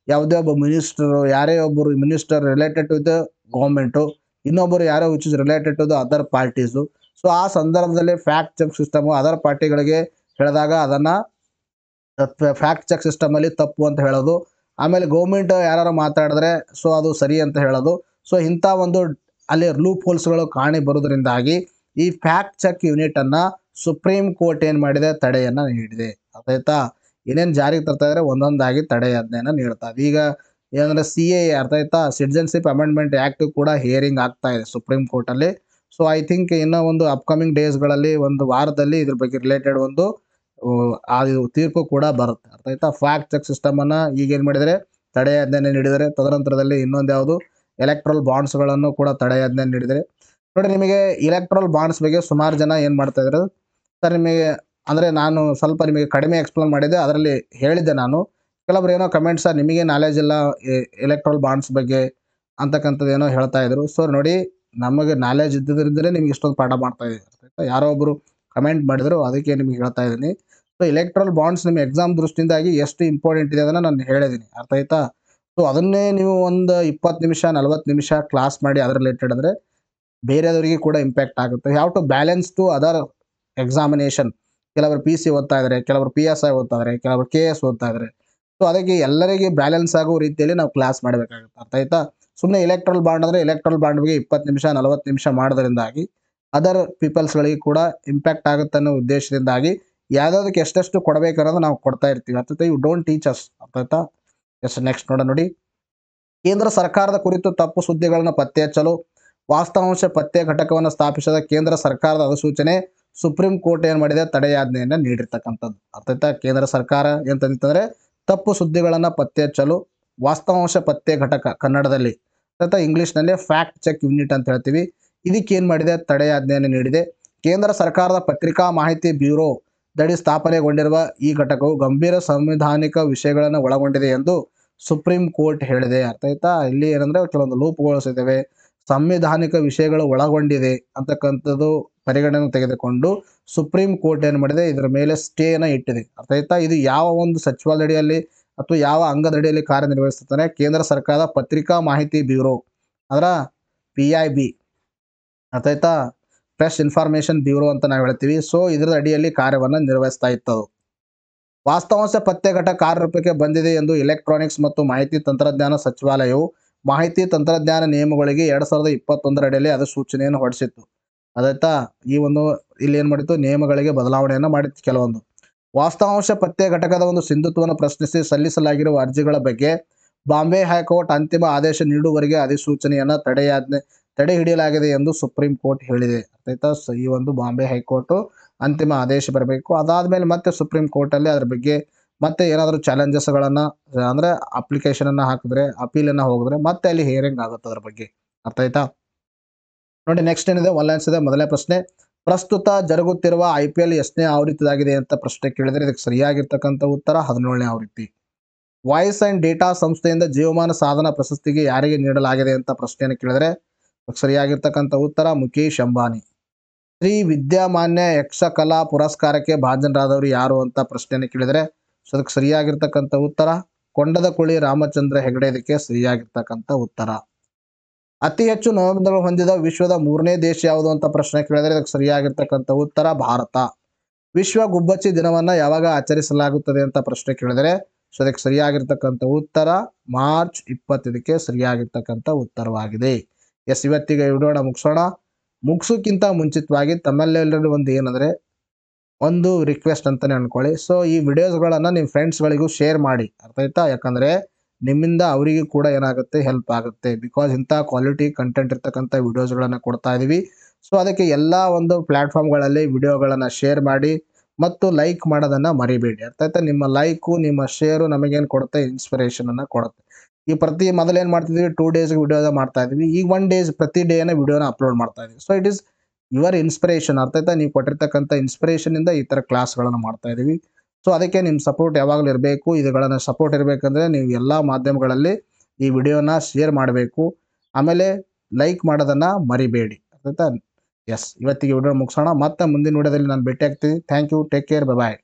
ಯಾವುದೇ ಒಬ್ಬ ಮಿನಿಸ್ಟರು, ಯಾರೇ ಒಬ್ಬರು minister related to the government, ಇನ್ನೊಬ್ಬರು ಯಾರೋ which is related to the other parties. So ಆ ಸಂದರ್ಭದಲ್ಲಿ ಫ್ಯಾಕ್ಟ್ ಚೆಕ್ ಸಿಸ್ಟಮು ಅದರ್ ಪಾರ್ಟಿಗಳಿಗೆ ಹೇಳಿದಾಗ ಅದನ್ನು ಫ್ಯಾಕ್ಟ್ ಚೆಕ್ ಸಿಸ್ಟಮಲ್ಲಿ ತಪ್ಪು ಅಂತ ಹೇಳೋದು, ಆಮೇಲೆ ಗೌರ್ಮೆಂಟ್ ಯಾರು ಮಾತಾಡಿದ್ರೆ ಸೊ ಅದು ಸರಿ ಅಂತ ಹೇಳೋದು. ಸೊ ಇಂಥ ಒಂದು ಅಲ್ಲಿ ಲೂಪ್ ಹೋಲ್ಸ್ಗಳು ಕಾಣಿ ಬರೋದ್ರಿಂದಾಗಿ ಈ ಫ್ಯಾಕ್ಟ್ ಚೆಕ್ ಯೂನಿಟನ್ನು ಸುಪ್ರೀಂ ಕೋರ್ಟ್ ಏನು ಮಾಡಿದೆ, ತಡೆಯನ್ನು ನೀಡಿದೆ. ಅರ್ಥಾಯ್ತಾ, ಏನೇನು ಜಾರಿಗೆ ತರ್ತಾ ಇದ್ರೆ ಒಂದೊಂದಾಗಿ ತಡೆಯಾಜ್ಞೆಯನ್ನು ನೀಡ್ತಾ ಇದೆ. ಈಗ ಏನಂದರೆ CAA, ಅರ್ಥ ಆಯ್ತಾ, ಸಿಟಿಜನ್ಶಿಪ್ ಅಮೆಂಡ್ಮೆಂಟ್ ಆ್ಯಕ್ಟ್ ಕೂಡ ಹಿಯರಿಂಗ್ ಆಗ್ತಾ ಇದೆ ಸುಪ್ರೀಂ ಕೋರ್ಟಲ್ಲಿ. ಸೊ ಐ ಥಿಂಕ್ ಇನ್ನೂ ಒಂದು ಅಪ್ಕಮಿಂಗ್ ಡೇಸ್ಗಳಲ್ಲಿ, ಒಂದು ವಾರದಲ್ಲಿ ಇದ್ರ ಬಗ್ಗೆ ರಿಲೇಟೆಡ್ ಒಂದು ತೀರ್ಪು ಕೂಡ ಬರುತ್ತೆ. ಅರ್ಥ ಆಯ್ತಾ, ಫ್ಯಾಕ್ಟ್ ಚೆಕ್ ಸಿಸ್ಟಮನ್ನು ಈಗೇನು ಮಾಡಿದರೆ ತಡೆಯಾಜ್ಞೆ ನೀಡಿದರೆ. ತದನಂತರದಲ್ಲಿ ಇನ್ನೊಂದು ಯಾವುದು, ಎಲೆಕ್ಟ್ರಲ್ ಬಾಂಡ್ಸ್ಗಳನ್ನು ಕೂಡ ತಡೆಯಾಜ್ಞೆ ನೀಡಿದರೆ. ನೋಡಿ, ನಿಮಗೆ ಇಲೆಕ್ಟ್ರಲ್ ಬಾಂಡ್ಸ್ ಬಗ್ಗೆ ಸುಮಾರು ಜನ ಏನು ಮಾಡ್ತಾ ಇದ್ರು ಸರ್, ನಿಮಗೆ ಅಂದರೆ ನಾನು ಸ್ವಲ್ಪ ನಿಮಗೆ ಕಡಿಮೆ ಎಕ್ಸ್ಪ್ಲೇನ್ ಮಾಡಿದ್ದೆ, ಅದರಲ್ಲಿ ಹೇಳಿದ್ದೆ ನಾನು. ಕೆಲವೊಬ್ರು ಏನೋ ಕಮೆಂಟ್ಸ್, ನಿಮಗೆ ನಾಲೆಜ್ ಇಲ್ಲ ಎಲೆಕ್ಟ್ರಲ್ ಬಾಂಡ್ಸ್ ಬಗ್ಗೆ, ಅಂತಕ್ಕಂಥದ್ದು ಏನೋ ಹೇಳ್ತಾ ಇದ್ರು. ಸೊ ನೋಡಿ, ನಮಗೆ ನಾಲೆಜ್ ಇದ್ದಿದ್ರಿಂದಲೇ ನಿಮ್ಗೆ ಇಷ್ಟೊಂದು ಪಾಠ ಮಾಡ್ತಾ ಇದ್ದೀವಿ. ಯಾರೋ ಒಬ್ಬರು ಕಮೆಂಟ್ ಮಾಡಿದ್ರು, ಅದಕ್ಕೆ ನಿಮ್ಗೆ ಹೇಳ್ತಾ ಇದ್ದೀನಿ. ಸೊ ಎಲೆಕ್ಟ್ರಲ್ ಬಾಂಡ್ಸ್ ನಿಮ್ಮ ಎಕ್ಸಾಮ್ ದೃಷ್ಟಿಯಿಂದಾಗಿ ಎಷ್ಟು ಇಂಪಾರ್ಟೆಂಟ್ ಇದೆ ಅದನ್ನು ನಾನು ಹೇಳಿದ್ದೀನಿ, ಅರ್ಥ ಆಯ್ತಾ? ಸೊ ಅದನ್ನೇ ನೀವು ಒಂದು 20 ನಿಮಿಷ 40 ನಿಮಿಷ ಕ್ಲಾಸ್ ಮಾಡಿ ಅದರ ರಿಲೇಟೆಡ್ ಅಂದರೆ ಬೇರೆಯವರಿಗೆ ಕೂಡ ಇಂಪ್ಯಾಕ್ಟ್ ಆಗುತ್ತೆ. Have to balance to other examination. ಕೆಲವರು ಪಿ ಸಿ ಓದ್ತಾ ಇದ್ದಾರೆ, ಕೆಲವರು ಪಿ ಎಸ್ ಐ ಓದ್ತಾ ಇದ್ದಾರೆ, ಕೆಲವರು ಕೆ ಎಸ್ ಓದ್ತಾ ಇದ್ದಾರೆ. ಸೊ ಅದಕ್ಕೆ ಎಲ್ಲರಿಗೆ ಬ್ಯಾಲೆನ್ಸ್ ಆಗೋ ರೀತಿಯಲ್ಲಿ ನಾವು ಕ್ಲಾಸ್ ಮಾಡಬೇಕಾಗುತ್ತೆ, ಅರ್ಥ ಆಯ್ತಾ? ಸುಮ್ಮನೆ ಎಲೆಕ್ಟ್ರಲ್ ಬಾಂಡ್ ಅಂದರೆ ಎಲೆಕ್ಟ್ರಲ್ ಬಾಂಡ್ಗೆ 20 ನಿಮಿಷ 40 ನಿಮಿಷ ಮಾಡೋದ್ರಿಂದಾಗಿ ಅದರ್ ಪೀಪಲ್ಸ್ಗಳಿಗೆ ಕೂಡ ಇಂಪ್ಯಾಕ್ಟ್ ಆಗುತ್ತೆ ಅನ್ನೋ ಉದ್ದೇಶದಿಂದಾಗಿ ಯಾವುದಕ್ಕೆ ಎಷ್ಟೆಷ್ಟು ಕೊಡಬೇಕು ಅನ್ನೋದು ನಾವು ಕೊಡ್ತಾ ಇರ್ತೀವಿ, ಅರ್ಥ ಆಯ್ತಾ? ಯು ಡೋಂಟ್ ಟೀಚ್ ಅಸ್, ಅರ್ಥ ಆಯ್ತಾ? ಎಸ್, ನೆಕ್ಸ್ಟ್ ನೋಡಿ. ಕೇಂದ್ರ ಸರ್ಕಾರದ ಕುರಿತು ತಪ್ಪು ಸುದ್ದಿಗಳನ್ನು ಪತ್ತೆ ಹಚ್ಚಲು ವಾಸ್ತವಾಂಶ ಪತ್ತೆ ಘಟಕವನ್ನು ಸ್ಥಾಪಿಸಿದ ಕೇಂದ್ರ ಸರ್ಕಾರದ ಅಧಿಸೂಚನೆ ಸುಪ್ರೀಂ ಕೋರ್ಟ್ ಏನು ಮಾಡಿದೆ, ತಡೆಯಾಜ್ಞೆಯನ್ನು ನೀಡಿರ್ತಕ್ಕಂಥದ್ದು, ಅರ್ಥ ಆಯ್ತಾ? ಕೇಂದ್ರ ಸರ್ಕಾರ ಎಂತಂತಂದರೆ ತಪ್ಪು ಸುದ್ದಿಗಳನ್ನು ಪತ್ತೆ ಹಚ್ಚಲು ವಾಸ್ತವಾಂಶ ಪತ್ತೆ ಘಟಕ, ಕನ್ನಡದಲ್ಲಿ ಅಥವಾ ಇಂಗ್ಲೀಷ್ನಲ್ಲಿ ಫ್ಯಾಕ್ಟ್ ಚೆಕ್ ಯೂನಿಟ್ ಅಂತ ಹೇಳ್ತೀವಿ, ಇದಕ್ಕೆ ಏನು ಮಾಡಿದೆ, ತಡೆಯಾಜ್ಞೆಯನ್ನು ನೀಡಿದೆ. ಕೇಂದ್ರ ಸರ್ಕಾರದ ಪತ್ರಿಕಾ ಮಾಹಿತಿ ಬ್ಯೂರೋ ದಡಿ ಸ್ಥಾಪನೆಗೊಂಡಿರುವ ಈ ಘಟಕವು ಗಂಭೀರ ಸಂವಿಧಾನಿಕ ವಿಷಯಗಳನ್ನು ಒಳಗೊಂಡಿದೆ ಎಂದು ಸುಪ್ರೀಂ ಕೋರ್ಟ್ ಹೇಳಿದೆ, ಅರ್ಥ ಆಯ್ತಾ? ಇಲ್ಲಿ ಏನಂದರೆ ಕೆಲವೊಂದು ಲೂಪ್ಗೊಳಿಸಿದ್ದೇವೆ, ಸಂವಿಧಾನಿಕ ವಿಷಯಗಳು ಒಳಗೊಂಡಿದೆ ಅಂತಕ್ಕಂಥದ್ದು ಪರಿಗಣನೆ ತೆಗೆದುಕೊಂಡು ಸುಪ್ರೀಂ ಕೋರ್ಟ್ ಏನು ಮಾಡಿದೆ, ಇದರ ಮೇಲೆ ಸ್ಟೇನ ಇಟ್ಟಿದೆ, ಅರ್ಥ ಆಯ್ತಾ? ಇದು ಯಾವ ಒಂದು ಸಚಿವಾಲಯದಲ್ಲಿ ಅಥವಾ ಯಾವ ಅಂಗದಡಿಯಲ್ಲಿ ಕಾರ್ಯನಿರ್ವಹಿಸುತ್ತಾರೆ, ಕೇಂದ್ರ ಸರ್ಕಾರದ ಪತ್ರಿಕಾ ಮಾಹಿತಿ ಬ್ಯೂರೋ, ಅದರ PIB, ಅರ್ಥ ಆಯ್ತಾ? ಪ್ರೆಸ್ ಇನ್ಫಾರ್ಮೇಷನ್ ಬ್ಯೂರೋ ಅಂತ ನಾವು ಹೇಳ್ತೀವಿ. ಸೊ ಇದರ ಅಡಿಯಲ್ಲಿ ಕಾರ್ಯವನ್ನು ನಿರ್ವಹಿಸ್ತಾ ಇತ್ತು. ವಾಸ್ತವಾಂಶ ಪತ್ತೆ ಘಟಕ ಕಾರ್ಯರೂಪಕ್ಕೆ ಬಂದಿದೆ ಎಂದು ಎಲೆಕ್ಟ್ರಾನಿಕ್ಸ್ ಮತ್ತು ಮಾಹಿತಿ ತಂತ್ರಜ್ಞಾನ ಸಚಿವಾಲಯವು ಮಾಹಿತಿ ತಂತ್ರಜ್ಞಾನ ನಿಯಮಗಳಿಗೆ 2021 ಅಡಿಯಲ್ಲಿ ಅಧಿಸೂಚನೆಯನ್ನು ಹೊರಡಿಸಿತ್ತು, ಅದಾಯ್ತಾ? ಈ ಒಂದು ಇಲ್ಲಿ ಏನು ಮಾಡಿತ್ತು, ನಿಯಮಗಳಿಗೆ ಬದಲಾವಣೆಯನ್ನು ಮಾಡಿತ್ತು ಕೆಲವೊಂದು. ವಾಸ್ತವಾಂಶ ಪತ್ತೆ ಘಟಕದ ಒಂದು ಸಿಂಧುತ್ವವನ್ನು ಪ್ರಶ್ನಿಸಿ ಸಲ್ಲಿಸಲಾಗಿರುವ ಅರ್ಜಿಗಳ ಬಗ್ಗೆ ಬಾಂಬೆ ಹೈಕೋರ್ಟ್ ಅಂತಿಮ ಆದೇಶ ನೀಡುವವರೆಗೆ ಅಧಿಸೂಚನೆಯನ್ನು ತಡೆ ಹಿಡಿಯಲಾಗಿದೆ ಎಂದು ಸುಪ್ರೀಂ ಕೋರ್ಟ್ ಹೇಳಿದೆ, ಆಯ್ತಾ? ಈ ಒಂದು ಬಾಂಬೆ ಹೈಕೋರ್ಟು ಅಂತಿಮ ಆದೇಶ ಬರಬೇಕು, ಅದಾದಮೇಲೆ ಮತ್ತೆ ಸುಪ್ರೀಂ ಕೋರ್ಟಲ್ಲಿ ಅದ್ರ ಬಗ್ಗೆ ಮತ್ತೆ ಏನಾದರೂ ಚಾಲೆಂಜಸ್ಗಳನ್ನು ಅಂದರೆ ಅಪ್ಲಿಕೇಶನನ್ನು ಹಾಕಿದ್ರೆ, ಅಪೀಲನ್ನು ಹೋಗಿದ್ರೆ ಮತ್ತೆ ಅಲ್ಲಿ ಹಿಯರಿಂಗ್ ಆಗುತ್ತೆ ಅದ್ರ ಬಗ್ಗೆ, ಅರ್ಥ ಆಯ್ತಾ? ನೋಡಿ, ನೆಕ್ಸ್ಟ್ ಏನಿದೆ, ಒನ್ಲೈನ್ಸ್ ಇದೆ. ಮೊದಲನೇ ಪ್ರಶ್ನೆ, ಪ್ರಸ್ತುತ ಜರುಗುತ್ತಿರುವ IPL ಎಷ್ಟನೇ ಆವೃತ್ತಿಯಾಗಿದೆ ಅಂತ ಪ್ರಶ್ನೆ ಕೇಳಿದರೆ ಇದಕ್ಕೆ ಸರಿಯಾಗಿರ್ತಕ್ಕಂಥ ಉತ್ತರ 17ನೇ ಆವೃತ್ತಿ. ವಾಯ್ಸ್ ಆ್ಯಂಡ್ ಡೇಟಾ ಸಂಸ್ಥೆಯಿಂದ ಜೀವಮಾನ ಸಾಧನ ಪ್ರಶಸ್ತಿಗೆ ಯಾರಿಗೆ ನೀಡಲಾಗಿದೆ ಅಂತ ಪ್ರಶ್ನೆಯನ್ನು ಕೇಳಿದರೆ ಸರಿಯಾಗಿರ್ತಕ್ಕಂಥ ಉತ್ತರ ಮುಖೇಶ್ ಅಂಬಾನಿ. ಶ್ರೀ ವಿದ್ಯಾಮಾನ್ಯ ಯಕ್ಷಕಲಾ ಪುರಸ್ಕಾರಕ್ಕೆ ಭಾಜನರಾದವರು ಯಾರು ಅಂತ ಪ್ರಶ್ನೆಯನ್ನು ಕೇಳಿದರೆ ಅದಕ್ಕೆ ಸರಿಯಾಗಿರ್ತಕ್ಕಂಥ ಉತ್ತರ ಕೊಂಡದಕುಳಿ ರಾಮಚಂದ್ರ ಹೆಗಡೆ, ಇದಕ್ಕೆ ಸರಿಯಾಗಿರ್ತಕ್ಕಂಥ ಉತ್ತರ. ಅತಿ ಹೆಚ್ಚು ನವೋದ್ಯಮಗಳು ಹೊಂದಿದ ವಿಶ್ವದ 3ನೇ ದೇಶ ಯಾವುದು ಅಂತ ಪ್ರಶ್ನೆ ಕೇಳಿದರೆ ಇದಕ್ಕೆ ಸರಿಯಾಗಿರ್ತಕ್ಕಂಥ ಉತ್ತರ ಭಾರತ. ವಿಶ್ವ ಗುಬ್ಬಚ್ಚಿ ದಿನವನ್ನು ಯಾವಾಗ ಆಚರಿಸಲಾಗುತ್ತದೆ ಅಂತ ಪ್ರಶ್ನೆ ಕೇಳಿದರೆ ಅದಕ್ಕೆ ಸರಿಯಾಗಿರ್ತಕ್ಕಂಥ ಉತ್ತರ ಮಾರ್ಚ್ 20, ಇದಕ್ಕೆ ಸರಿಯಾಗಿರ್ತಕ್ಕಂಥ ಉತ್ತರವಾಗಿದೆ. ಎಸ್, ಇವತ್ತಿಗೆ ವಿಡಿಯೋನ ಮುಗಿಸೋಕ್ಕಿಂತ ಮುಂಚಿತವಾಗಿ ತಮ್ಮೆಲ್ಲರೂ ಒಂದು ಏನಂದರೆ ಒಂದು ರಿಕ್ವೆಸ್ಟ್ ಅಂತಲೇ ಅಂದ್ಕೊಳ್ಳಿ. ಸೊ ಈ ವಿಡಿಯೋಸ್ಗಳನ್ನು ನಿಮ್ಮ ಫ್ರೆಂಡ್ಸ್ಗಳಿಗೂ ಶೇರ್ ಮಾಡಿ, ಅರ್ಥ ಆಯ್ತಾ? ಯಾಕಂದರೆ ನಿಮ್ಮಿಂದ ಅವರಿಗೂ ಕೂಡ ಏನಾಗುತ್ತೆ, ಹೆಲ್ಪ್ ಆಗುತ್ತೆ. ಬಿಕಾಸ್ ಇಂಥ ಕ್ವಾಲಿಟಿ ಕಂಟೆಂಟ್ ಇರ್ತಕ್ಕಂಥ ವಿಡಿಯೋಸ್ಗಳನ್ನು ಕೊಡ್ತಾ ಇದ್ದೀವಿ. ಸೊ ಅದಕ್ಕೆ ಎಲ್ಲ ಒಂದು ಪ್ಲ್ಯಾಟ್ಫಾರ್ಮ್ಗಳಲ್ಲಿ ವಿಡಿಯೋಗಳನ್ನು ಶೇರ್ ಮಾಡಿ ಮತ್ತು ಲೈಕ್ ಮಾಡೋದನ್ನು ಮರಿಬೇಡಿ, ಅರ್ಥ ಆಯ್ತಾ? ನಿಮ್ಮ ಲೈಕು ನಿಮ್ಮ ಶೇರು ನಮಗೇನು ಕೊಡುತ್ತೆ, ಇನ್ಸ್ಪಿರೇಷನನ್ನು ಕೊಡುತ್ತೆ. ಈ ಮೊದಲೇನು ಮಾಡ್ತಿದ್ವಿ, 2 ಡೇಸ್ಗೆ ವಿಡಿಯೋದ ಮಾಡ್ತಾ ಇದ್ವಿ, ಈಗ 1 ಡೇಸ್ ಪ್ರತಿ ಡೇನ ವಿಡಿಯೋನ ಅಪ್ಲೋಡ್ ಮಾಡ್ತಾ ಇದ್ವಿ. So it is your inspiration, ಅರ್ಥ ಆಯ್ತಾ? ನೀವು ಕೊಟ್ಟಿರ್ತಕ್ಕಂಥ ಇನ್ಸ್ಪಿರೇಷನಿಂದ ಈ ಥರ ಕ್ಲಾಸ್ಗಳನ್ನು ಮಾಡ್ತಾ ಇದ್ದೀವಿ. ಸೊ ಅದಕ್ಕೆ ನಿಮ್ಮ ಸಪೋರ್ಟ್ ಯಾವಾಗಲೂ ಇರಬೇಕು. ಇವುಗಳನ್ನು ಸಪೋರ್ಟ್ ಇರಬೇಕಂದ್ರೆ ನೀವು ಎಲ್ಲ ಮಾಧ್ಯಮಗಳಲ್ಲಿ ಈ ವಿಡಿಯೋನ ಶೇರ್ ಮಾಡಬೇಕು, ಆಮೇಲೆ ಲೈಕ್ ಮಾಡೋದನ್ನು ಮರಿಬೇಡಿ, ಅರ್ಥ ಆಯ್ತಾ? ಎಸ್, ಇವತ್ತಿಗೆ ವಿಡಿಯೋ ಮುಗಿಸೋಣ. ಮತ್ತೆ ಮುಂದಿನ ವಿಡಿಯೋದಲ್ಲಿ ನಾನು ಭೇಟಿ ಆಗ್ತೀನಿ. Thank you, take care, bye.